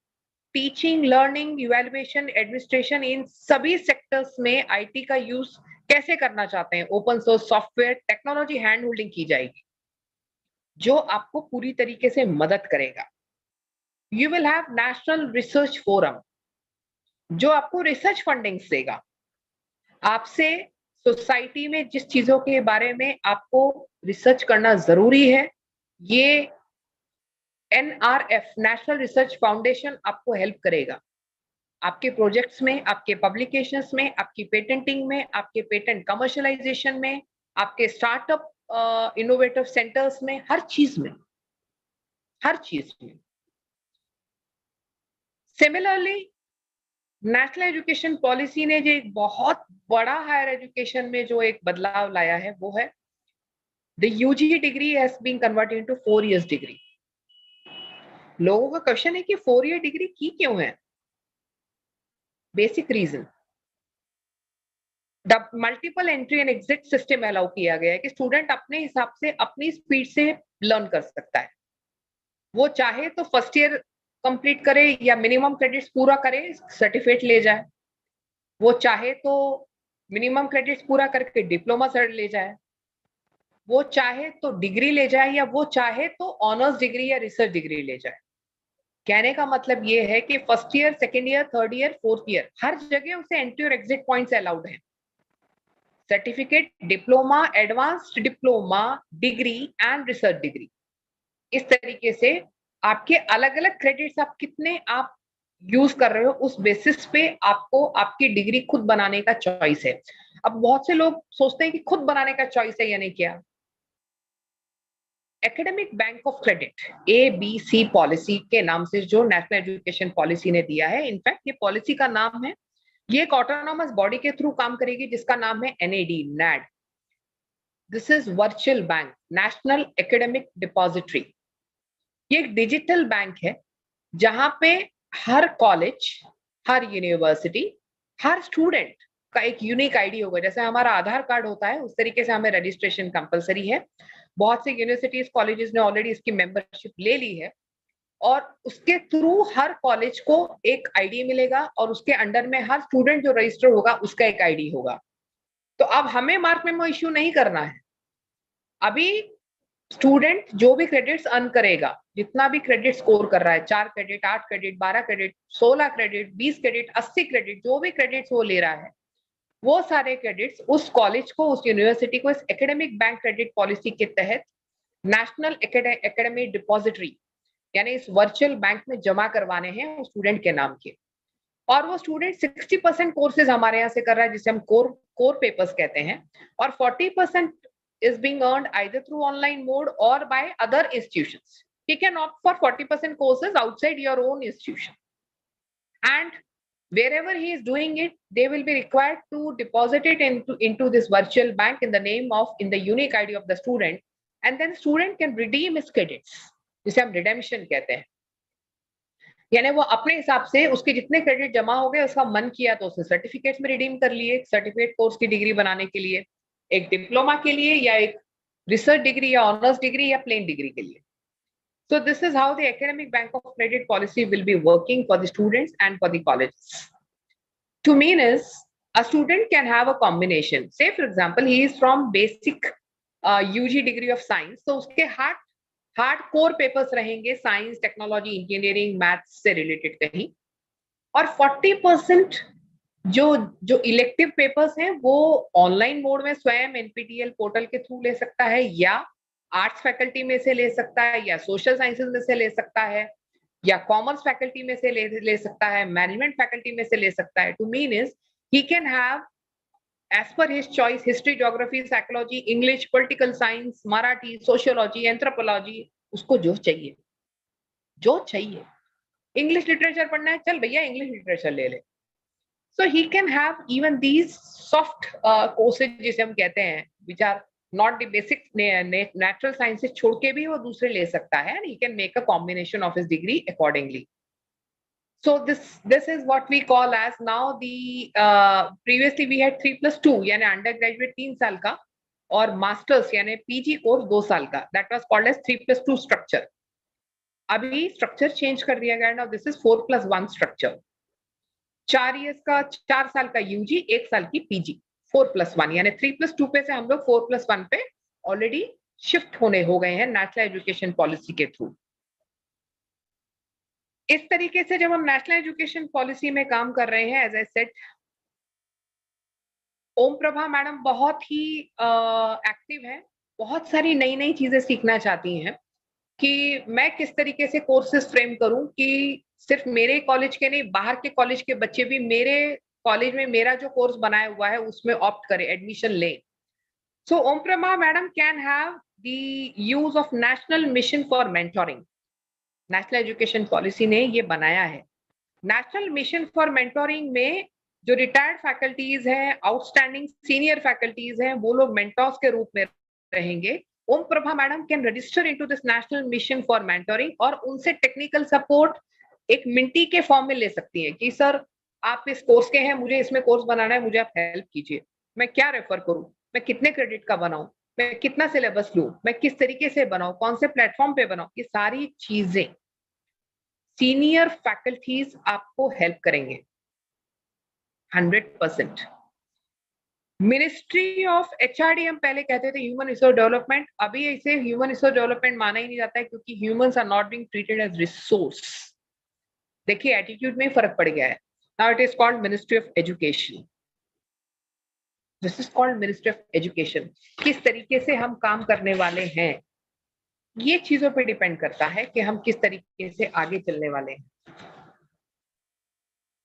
Speaker 4: टीचिंग, लर्निंग, इवैल्यूएशन, एडमिनिस्ट्रेशन, इन सभी सेक्टर्स में आईटी का यूज कैसे करना चाहते हैं, open source software technology hand holding की जाएगी जो आपको पूरी तरीके से मदद करेगा. You will have national research forum जो आपको रिसर्च फंडिंग देगा. आपसे सोसाइटी में जिस चीजों के बारे में आपको रिसर्च करना जरूरी है, ये NRF, नेशनल रिसर्च फाउंडेशन, आपको हेल्प करेगा आपके प्रोजेक्ट्स में, आपके पब्लिकेशंस में, आपकी पेटेंटिंग में, आपके पेटेंट कमर्शियलाइजेशन में, आपके स्टार्टअप इनोवेटिव सेंटर्स में, हर चीज में. सिमिलरली नेशनल एजुकेशन पॉलिसी ने जो एक बहुत बड़ा हायर एजुकेशन में जो एक बदलाव लाया है वो है The UG degree has been converted into 4 years degree. लोगों का क्वेश्चन है कि 4 year डिग्री की क्यों है? Basic reason, the multiple entry and exit system allow किया गया है कि स्टूडेंट अपने हिसाब से अपनी स्पीड से लर्न कर सकता है. वो चाहे तो फर्स्ट ईयर कंप्लीट करे या मिनिमम क्रेडिट्स पूरा करे, सर्टिफिकेट ले जाए. वो चाहे तो मिनिमम क्रेडिट्स पूरा करके डिप्लोमा सर्ट ले जाए. वो चाहे तो डिग्री ले जाए या वो चाहे तो ऑनर्स डिग्री या रिसर्च डिग्री ले जाए. कहने का मतलब ये है कि first year, second year, third year, fourth year हर जगह उसे एंट्री और एग्जिट पॉइंट्स अलाउड है. Certificate, diploma, advanced diploma, degree and research degree, इस तरीके से आपके अलग अलग क्रेडिट्स आप कितने आप यूज कर रहे हो उस बेसिस पे आपको आपकी डिग्री खुद बनाने का चॉइस है. अब बहुत से लोग सोचते हैं कि खुद बनाने का चॉइस है, यानी क्या? Academic bank of credit ABC policy के नाम से जो नेशनल एजुकेशन पॉलिसी ने दिया है, इनफैक्ट ये पॉलिसी का नाम है, ये एक ऑटोनॉमस बॉडी के थ्रू काम करेगी जिसका नाम है NAD. This is virtual bank, national academic depository. ये एक डिजिटल बैंक है जहां पे हर कॉलेज, हर यूनिवर्सिटी, हर स्टूडेंट का एक यूनिक आईडी होगा. जैसे हमारा आधार कार्ड होता है उस तरीके से हमें रजिस्ट्रेशन कंपलसरी है. बहुत से यूनिवर्सिटीज, कॉलेजेस ने ऑलरेडी इसकी मेंबरशिप ले ली है और उसके थ्रू हर कॉलेज को एक आईडी मिलेगा और उसके अंडर में हर स्टूडेंट जो रजिस्टर होगा उसका एक आईडी होगा. तो अब हमें मार्क मेमो इश्यू नहीं करना है. अभी स्टूडेंट जो भी क्रेडिट्स अर्न करेगा, जितना भी क्रेडिट स्कोर कर रहा है, 4 credit, 8 credit, 12 credit, 16 credit, 20 credit, 80 credit, जो भी क्रेडिट्स वो ले रहा है, वो सारे क्रेडिट्स उस कॉलेज को, उस यूनिवर्सिटी को इस एकेडमिक बैंक क्रेडिट पॉलिसी के तहत नेशनल एकेडमी डिपॉजिटरी यानी इस वर्चुअल बैंक में जमा करवाने हैं उस स्टूडेंट के नाम के. और वो स्टूडेंट 60% कोर्सेज हमारे यहाँ से कर रहा है जिसे हम कोर पेपर्स कहते हैं, और 40% is being earned either through online mode or by other institutions. He can opt for 40% courses outside your own institution. And wherever he is doing it, they will be required to deposit it into this virtual bank in the name of, in the unique ID of the student. And then student can redeem his credits, जिसे हम redemption कहते हैं. यानी वो अपने हिसाब से उसके जितने क्रेडिट जमा हो गए, उसका मन किया तो उसने सर्टिफिकेट्स में रिडीम कर लिए, सर्टिफिकेट कोर्स की डिग्री बनाने के लिए, एक डिप्लोमा के लिए, या एक रिसर्च डिग्री या ऑनर्स डिग्री या प्लेन डिग्री के लिए. So this is how the academic bank of credit policy will be working for the students and for the colleges. To mean is, a student can have a combination. Say for example, he is from basic UG degree of science, so उसके hard core papers रहेंगे science, technology, engineering, maths से related कहीं, और 40% जो elective papers हैं वो online mode में स्वयं NPTEL पोर्टल के थ्रू ले सकता है, या आर्ट्स फैकल्टी में से ले सकता है, या सोशल साइंसेज में से ले सकता है, या कॉमर्स फैकल्टी में से ले सकता है, मैनेजमेंट फैकल्टी में से ले सकता है. To mean is he can have as per his choice history, geography, psychology, English, political science, Marathi, sociology, anthropology, उसको जो चाहिए. इंग्लिश लिटरेचर पढ़ना है, चल भैया इंग्लिश लिटरेचर ले ले. So he can have even these soft courses जिसे हम कहते हैं, which are not the basic natural sciences, छोड़ के भी वो दूसरे ले सकता है, and he can make a combination of his degree accordingly. So this is what we call as now the previously we had 3+2 यानी undergraduate 3 साल का और masters यानी PG कोर्स 2 साल का, that was called as 3+2 structure. अभी structure change कर दिया गया. now this is 4+1 structure. 4 साल का UG, 1 साल की PG, 4+1 यानी 3+2 पे से हम लोग 4+1 पे ऑलरेडी शिफ्ट हो गए हैं नेशनल एजुकेशन पॉलिसी के थ्रू. इस तरीके से जब हम नेशनल एजुकेशन पॉलिसी में काम कर रहे हैं, as I said, Om Prabha madam बहुत ही एक्टिव है, बहुत सारी नई चीजें सीखना चाहती हैं कि मैं किस तरीके से कोर्सेज फ्रेम करूं कि सिर्फ मेरे कॉलेज के नहीं, बाहर के कॉलेज के बच्चे भी मेरे कॉलेज में मेरा जो कोर्स बनाया हुआ है उसमें ऑप्ट करें, एडमिशन लें. So Om Prabha madam can have the use of national mission for mentoring. National education policy ने ये बनाया है. नेशनल मिशन फॉर मेंटोरिंग में जो रिटायर्ड फैकल्टीज हैं, आउटस्टैंडिंग सीनियर फैकल्टीज हैं, वो लोग मेंटोर्स के रूप में रहेंगे Om Prabha madam can register into this national mission for mentoring और उनसे टेक्निकल सपोर्ट एक मिंटी के फॉर्म में ले सकती है कि सर आप इस कोर्स के हैं, मुझे इसमें कोर्स बनाना है, मुझे आप हेल्प कीजिए, मैं क्या रेफर करूं, मैं कितने क्रेडिट का बनाऊं, मैं कितना सिलेबस लूं, मैं किस तरीके से बनाऊं, कौन से प्लेटफॉर्म पे बनाऊं, ये सारी चीजें सीनियर फैकल्टीज आपको हेल्प करेंगे 100%। मिनिस्ट्री ऑफ एचआरडी हम पहले कहते थे ह्यूमन रिसोर्स डेवलपमेंट, अभी इसे ह्यूमन रिसोर्स डेवलपमेंट माना ही नहीं जाता है क्योंकि humans are not being treated as resource. देखिए एटीट्यूड में फर्क पड़ गया है। Now it is called ministry of education. This is called ministry of education. किस तरीके से हम काम करने वाले हैं ये चीजों पे डिपेंड करता है कि हम किस तरीके से आगे चलने वाले हैं।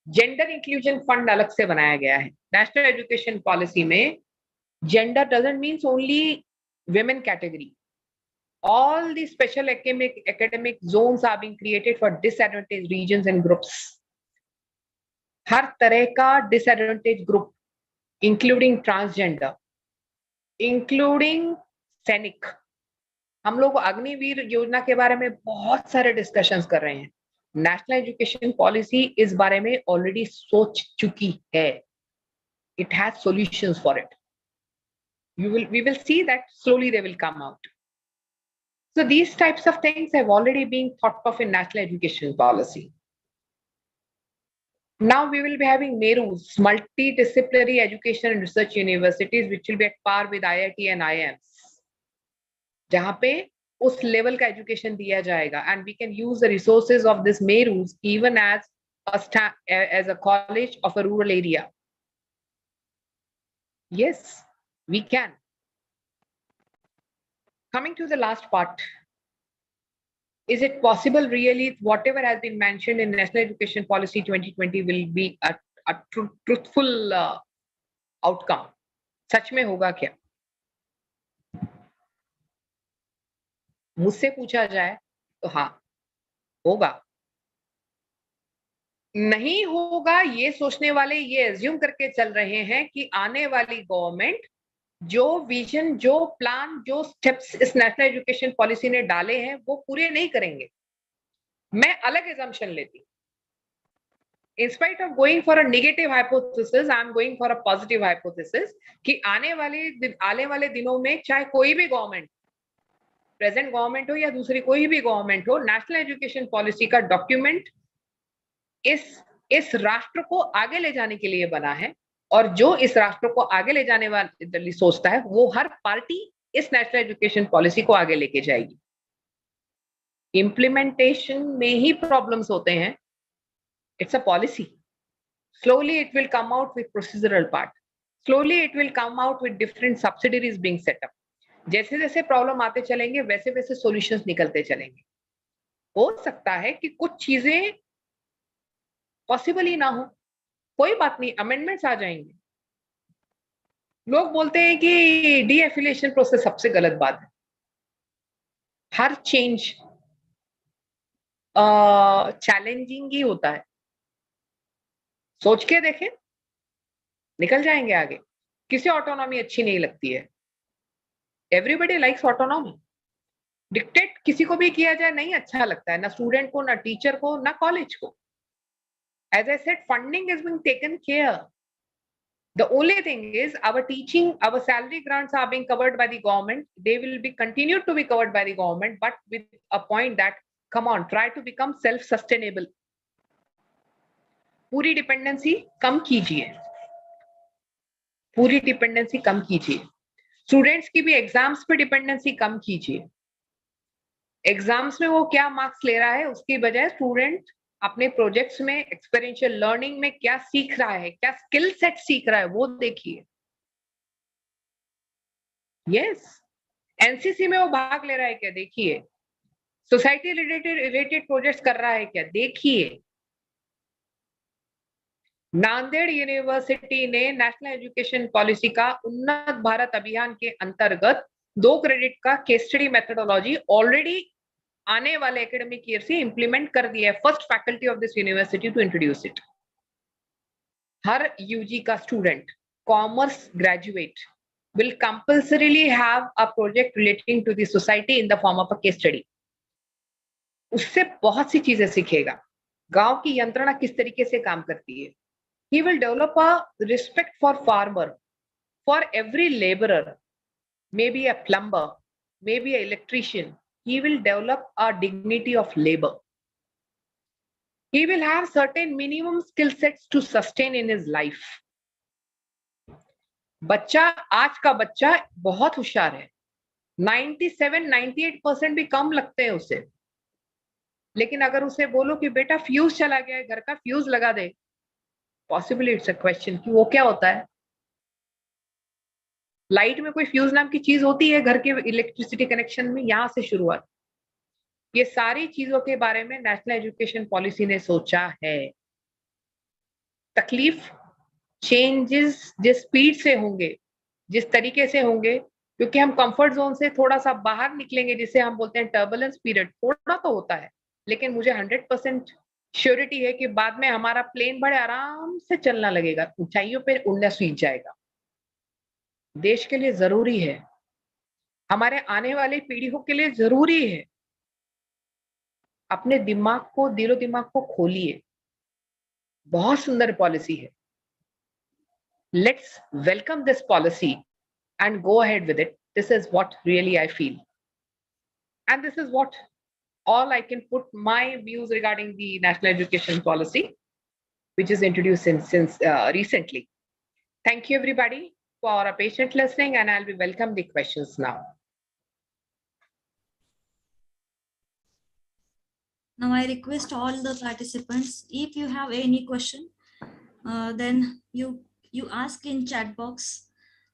Speaker 4: जेंडर इंक्लूजन फंड अलग से बनाया गया है नेशनल एजुकेशन पॉलिसी में। Gender doesn't means only women category. All the special academic zones are being created for disadvantaged regions and groups. हर तरह का disadvantaged group, including transgender, including सैनिक। हम लोग अग्निवीर योजना के बारे में बहुत सारे डिस्कशंस कर रहे हैं। नेशनल एजुकेशन पॉलिसी इस बारे में ऑलरेडी सोच चुकी है। It has solutions for it. We will see that slowly they will come out. So these types of things have already been thought of in national education policy. Now we will be having MERUs, multidisciplinary education and research universities, which will be at par with IIT and IIMs, जहाँ पे उस level का education दिया जाएगा, and we can use the resources of this MERUs even as a college of a rural area. Yes, we can. Coming to the last part, is it possible really whatever has been mentioned in National Education Policy 2020 will be a truthful outcome? सच में होगा क्या? मुझसे पूछा जाए तो हाँ होगा। नहीं होगा ये सोचने वाले ये एज्यूम करके चल रहे हैं कि आने वाली गवर्नमेंट जो विजन, जो प्लान, जो स्टेप्स इस नेशनल एजुकेशन पॉलिसी ने डाले हैं वो पूरे नहीं करेंगे। मैं अलग एजम्पशन लेती। In spite of going for a negative hypothesis, I am going for a positive hypothesis कि आने वाले दिनों में चाहे कोई भी गवर्नमेंट, प्रेजेंट गवर्नमेंट हो या दूसरी कोई भी गवर्नमेंट हो, नेशनल एजुकेशन पॉलिसी का डॉक्यूमेंट इस राष्ट्र को आगे ले जाने के लिए बना है, और जो इस राष्ट्र को आगे ले जाने वाले सोचता है वो हर पार्टी इस नेशनल एजुकेशन पॉलिसी को आगे लेके जाएगी। इम्प्लीमेंटेशन में ही प्रॉब्लम्स होते हैं। It's a policy. Slowly it will come out with procedural part. Slowly it will come out with different subsidiaries being set up. जैसे जैसे प्रॉब्लम आते चलेंगे वैसे वैसे सॉल्यूशंस निकलते चलेंगे। हो सकता है कि कुछ चीजें पॉसिबल ही ना हो, कोई बात नहीं, अमेंडमेंट्स आ जाएंगे। लोग बोलते हैं कि डी एफिलिएशन प्रोसेस सबसे गलत बात है। हर चेंज चैलेंजिंग ही होता है। सोच के देखें, निकल जाएंगे आगे। किसे ऑटोनॉमी अच्छी नहीं लगती है? Everybody likes autonomy. डिक्टेट किसी को भी किया जाए नहीं अच्छा लगता है, ना स्टूडेंट को, ना टीचर को, ना कॉलेज को। As I said, funding is being taken care. The only thing is our teaching, our salary grants are being covered by the government. They will be continued to be covered by the government, but with a point that, come on, try to become self-sustainable. पूरी dependency कम कीजिए, पूरी dependency कम कीजिए। Students की भी exams पे dependency कम कीजिए। Exams में वो क्या मार्क्स ले रहा है उसकी बजाय स्टूडेंट अपने प्रोजेक्ट्स में, एक्सपीरियंशियल लर्निंग में क्या सीख रहा है, क्या स्किल सेट सीख रहा है, वो देखिए। यस, एनसीसी में वो भाग ले रहा है क्या, देखिए। सोसाइटी रिलेटेड प्रोजेक्ट्स कर रहा है क्या, देखिए। नांदेड़ यूनिवर्सिटी ने नेशनल एजुकेशन पॉलिसी का उन्नत भारत अभियान के अंतर्गत 2 क्रेडिट का केस स्टडी मेथोडोलॉजी ऑलरेडी आने वाले एकेडमिक ईयर से इंप्लीमेंट कर दिया है। First faculty of this university to introduce it. हर यूजी का student, commerce graduate, will compulsorily have a project relating to the society in the form of a case study. उससे बहुत सी चीजें सीखेगा, गांव की यंत्रणा किस तरीके से काम करती है. He will develop a respect for farmer, for every laborer, maybe a plumber, maybe an electrician. He will develop a dignity of labor. He will have certain minimum skill sets to sustain in his life. बच्चा, आज का बच्चा बहुत होशियार है, 97-98% भी कम लगते हैं उसे, लेकिन अगर उसे बोलो कि बेटा फ्यूज चला गया है, घर का फ्यूज लगा दे, पॉसिबली इट्स अ क्वेश्चन कि वो क्या होता है. लाइट में कोई फ्यूज नाम की चीज होती है घर के इलेक्ट्रिसिटी कनेक्शन में, यहां से शुरुआत. ये सारी चीजों के बारे में नेशनल एजुकेशन पॉलिसी ने सोचा है. तकलीफ, चेंजेस जिस स्पीड से होंगे, जिस तरीके से होंगे, क्योंकि हम कंफर्ट जोन से थोड़ा सा बाहर निकलेंगे, जिसे हम बोलते हैं टर्बुलेंस पीरियड, थोड़ा तो होता है, लेकिन मुझे 100% श्योरिटी है कि बाद में हमारा प्लेन बड़े आराम से चलना लगेगा, ऊंचाइयों पे उड़ना सीख जाएगा. देश के लिए जरूरी है, हमारे आने वाली पीढ़ियों के लिए जरूरी है. अपने दिमाग को, दिलो दिमाग को खोलिए, बहुत सुंदर पॉलिसी है. Let's welcome this policy and go ahead with it. This is what really I feel. And this is what all I can put my views regarding the national education policy, which is introduced since recently. Thank you everybody for a patient listening, and I'll be welcome the questions now.
Speaker 1: Now I request all the participants, if you have any question, then you ask in chat box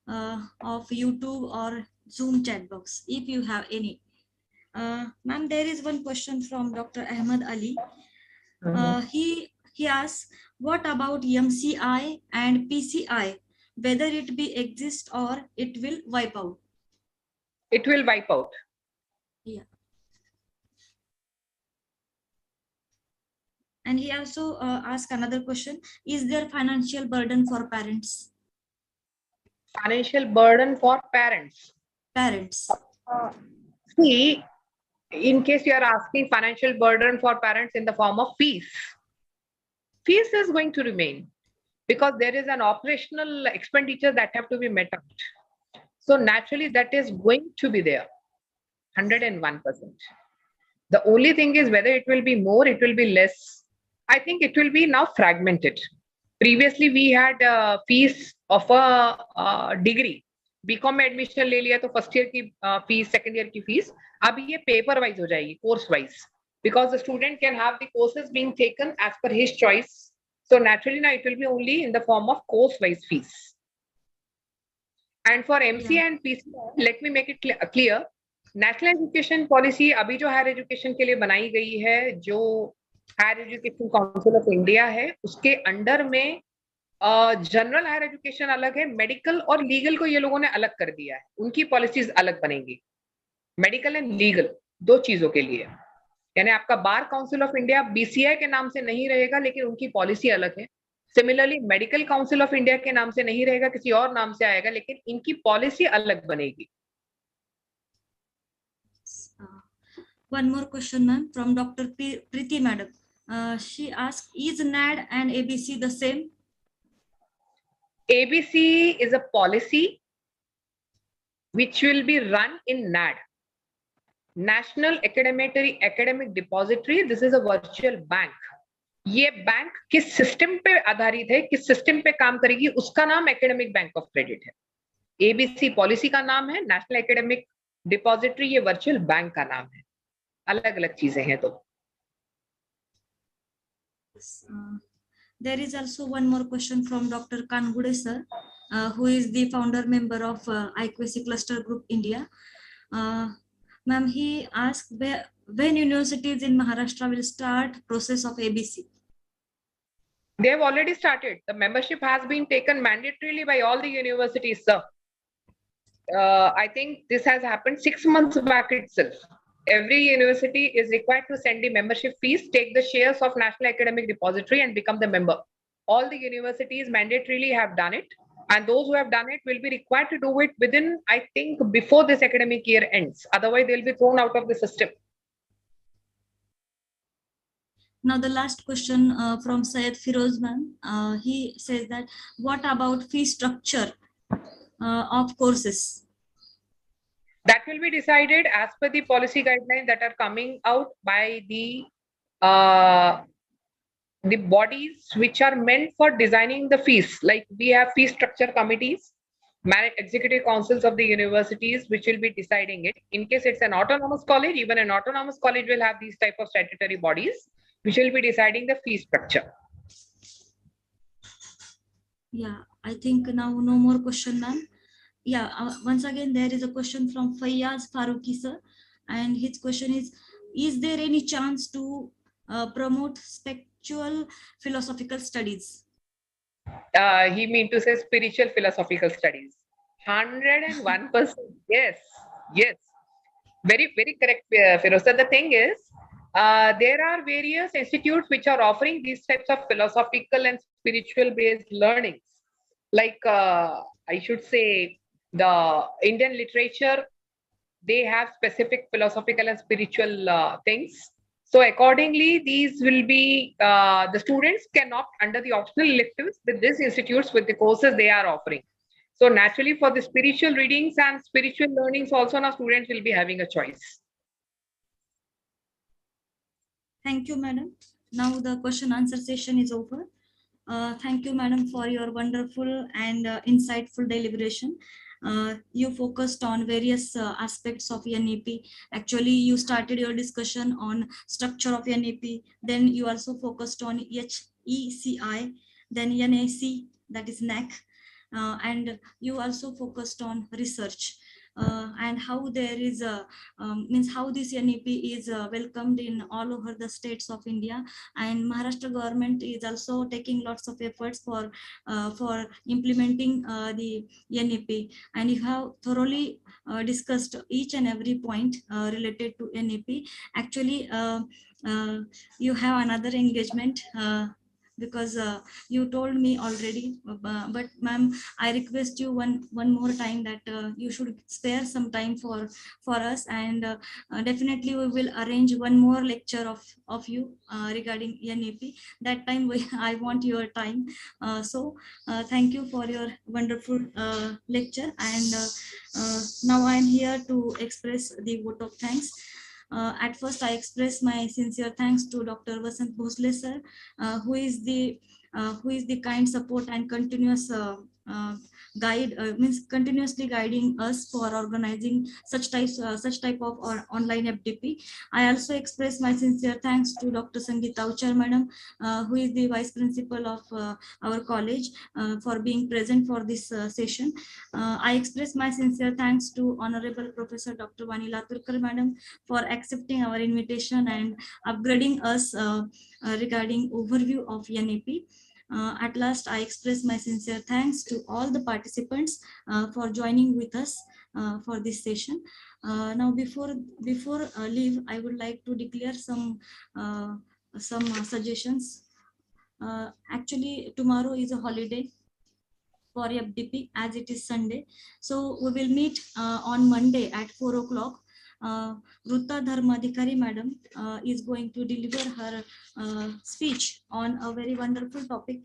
Speaker 1: of YouTube or Zoom chat box if you have any. Ma'am, there is one question from Dr. Ahmed Ali. He asks, what about MCI and PCI, whether it be exist or it will wipe out?
Speaker 4: It will wipe out.
Speaker 1: Yeah. And he also asked another question, is there financial burden for parents?
Speaker 4: Financial burden for parents.
Speaker 1: Parents.
Speaker 4: See, in case you are asking financial burden for parents in the form of fees, fees is going to remain because there is an operational expenditure that have to be met out. So naturally that is going to be there, 101%. The only thing is whether it will be more, it will be less. I think it will be now fragmented. Previously we had fees of a degree. BCom में admission ले लिया तो first year की fees, second year की fees, अब ये paper wise हो जाएगी, course wise, because the student can have the courses being taken as per his choice. So naturally now it will be only in the form of course wise fees. And for MCA and PCI, let me make it clear. National education policy अभी जो higher education के लिए बनाई गई है, जो higher education council of India है, उसके अंडर में जनरल हायर एजुकेशन अलग है, मेडिकल और लीगल को ये लोगों ने अलग कर दिया है, उनकी पॉलिसीज अलग बनेंगी. मेडिकल एंड लीगल दो चीजों के लिए, यानी आपका bar council of India BCI के नाम से नहीं रहेगा, लेकिन उनकी पॉलिसी अलग है. Similarly medical council of India के नाम से नहीं रहेगा, किसी और नाम से आएगा, लेकिन इनकी पॉलिसी अलग बनेगी.
Speaker 1: One more question, ma'am, from Dr. Preeti madam. She asked, is NAD and ABC the same?
Speaker 4: ABC is a policy which will be run in NAD, National Academic Depository. This is a virtual bank. ये bank किस system पे आधारित है, किस system पे काम करेगी, उसका नाम एकेडमिक बैंक ऑफ क्रेडिट है. एबीसी पॉलिसी का नाम है, नेशनल एकेडमिक डिपॉजिटरी ये वर्चुअल बैंक का नाम है, अलग अलग चीजें हैं. तो
Speaker 1: there is also one more question from Dr. Kangude sir, who is the founder member of IQAC Cluster Group India. Ma'am, he asked when universities in Maharashtra will start process of ABC.
Speaker 4: They have already started. The membership has been taken mandatorily by all the universities, sir. I think this has happened 6 months back itself. Every university is required to send the membership fees, take the shares of National Academic Depository and become the member. All the universities mandatorily have done it. And those who have done it will be required to do it within, I think, before this academic year ends. Otherwise, they'll be thrown out of the system.
Speaker 1: Now the last question from Syed Firoz ma'am. He says that what about fee structure of courses?
Speaker 4: That will be decided as per the policy guidelines that are coming out by the bodies which are meant for designing the fees. Like we have fee structure committees, executive councils of the universities, which will be deciding it. In case it's an autonomous college, even an autonomous college will have these type of statutory bodies, which will be deciding the fee structure.
Speaker 1: Yeah, I think now no more question, ma'am. Yeah, once again, there is a question from Fayyaz Faruqi sir. And his question is there any chance to promote spiritual philosophical studies?
Speaker 4: He mean to say spiritual philosophical studies. 101%. Yes, yes. Very, very correct, Firoz. The thing is, there are various institutes which are offering these types of philosophical and spiritual based learnings. Like I should say, the Indian literature, they have specific philosophical and spiritual things. So accordingly, these will be, the students can opt under the optional electives with these institutes with the courses they are offering. So naturally for the spiritual readings and spiritual learnings also now students will be having a choice.
Speaker 1: Thank you, madam. Now the question answer session is over. Thank you, madam, for your wonderful and insightful deliberation. You focused on various aspects of NEP. Actually, you started your discussion on structure of NEP. Then you also focused on HECI, then NAC, that is NAC. And you also focused on research. And how there is a means how this NEP is welcomed in all over the states of India, and Maharashtra government is also taking lots of efforts for implementing the NEP, and you have thoroughly discussed each and every point related to NEP. Actually, you have another engagement because you told me already, but ma'am, I request you one more time that you should spare some time for us, and definitely we will arrange one more lecture of you regarding NEP. That time I want your time. So thank you for your wonderful lecture, and now I am here to express the vote of thanks. At first, I express my sincere thanks to Dr. Vasant Bhosle sir, who is the kind support and continuous guide, means continuously guiding us for organizing such type of online FDP. I also express my sincere thanks to Dr. Sangeeta Uchar madam, who is the vice principal of our college, for being present for this session. I express my sincere thanks to Honorable Professor Dr. Vani Laturkar madam for accepting our invitation and upgrading us regarding overview of NEP. At last, I express my sincere thanks to all the participants for joining with us for this session. Now, before leave, I would like to declare some suggestions. Actually, tomorrow is a holiday for FDP as it is Sunday. So we will meet on Monday at 4 o'clock. Ruta Dharmadhikari madam is going to deliver her speech on a very wonderful topic,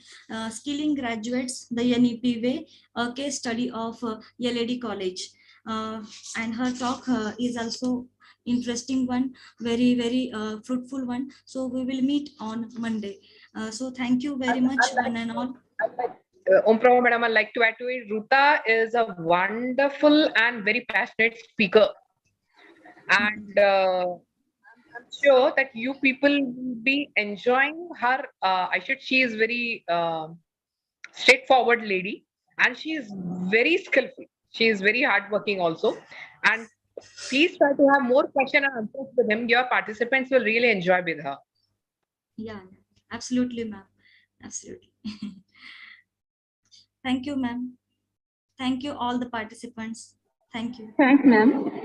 Speaker 1: skilling graduates the NEP way, a case study of LAD College. And her talk is also interesting one, very fruitful one. So we will meet on Monday. So thank you very much, one and all.
Speaker 4: Om Prabha madam, I'd like to add to it. Ruta is a wonderful and very passionate speaker. And I'm sure that you people will be enjoying her. She is very straightforward lady, and she is very skillful. She is very hardworking also. And please try to have more question and answers with him. Your participants will really enjoy with her.
Speaker 1: Yeah, absolutely, ma'am. Absolutely. Thank you, ma'am. Thank you, all the participants. Thank you.
Speaker 3: Thanks, ma'am.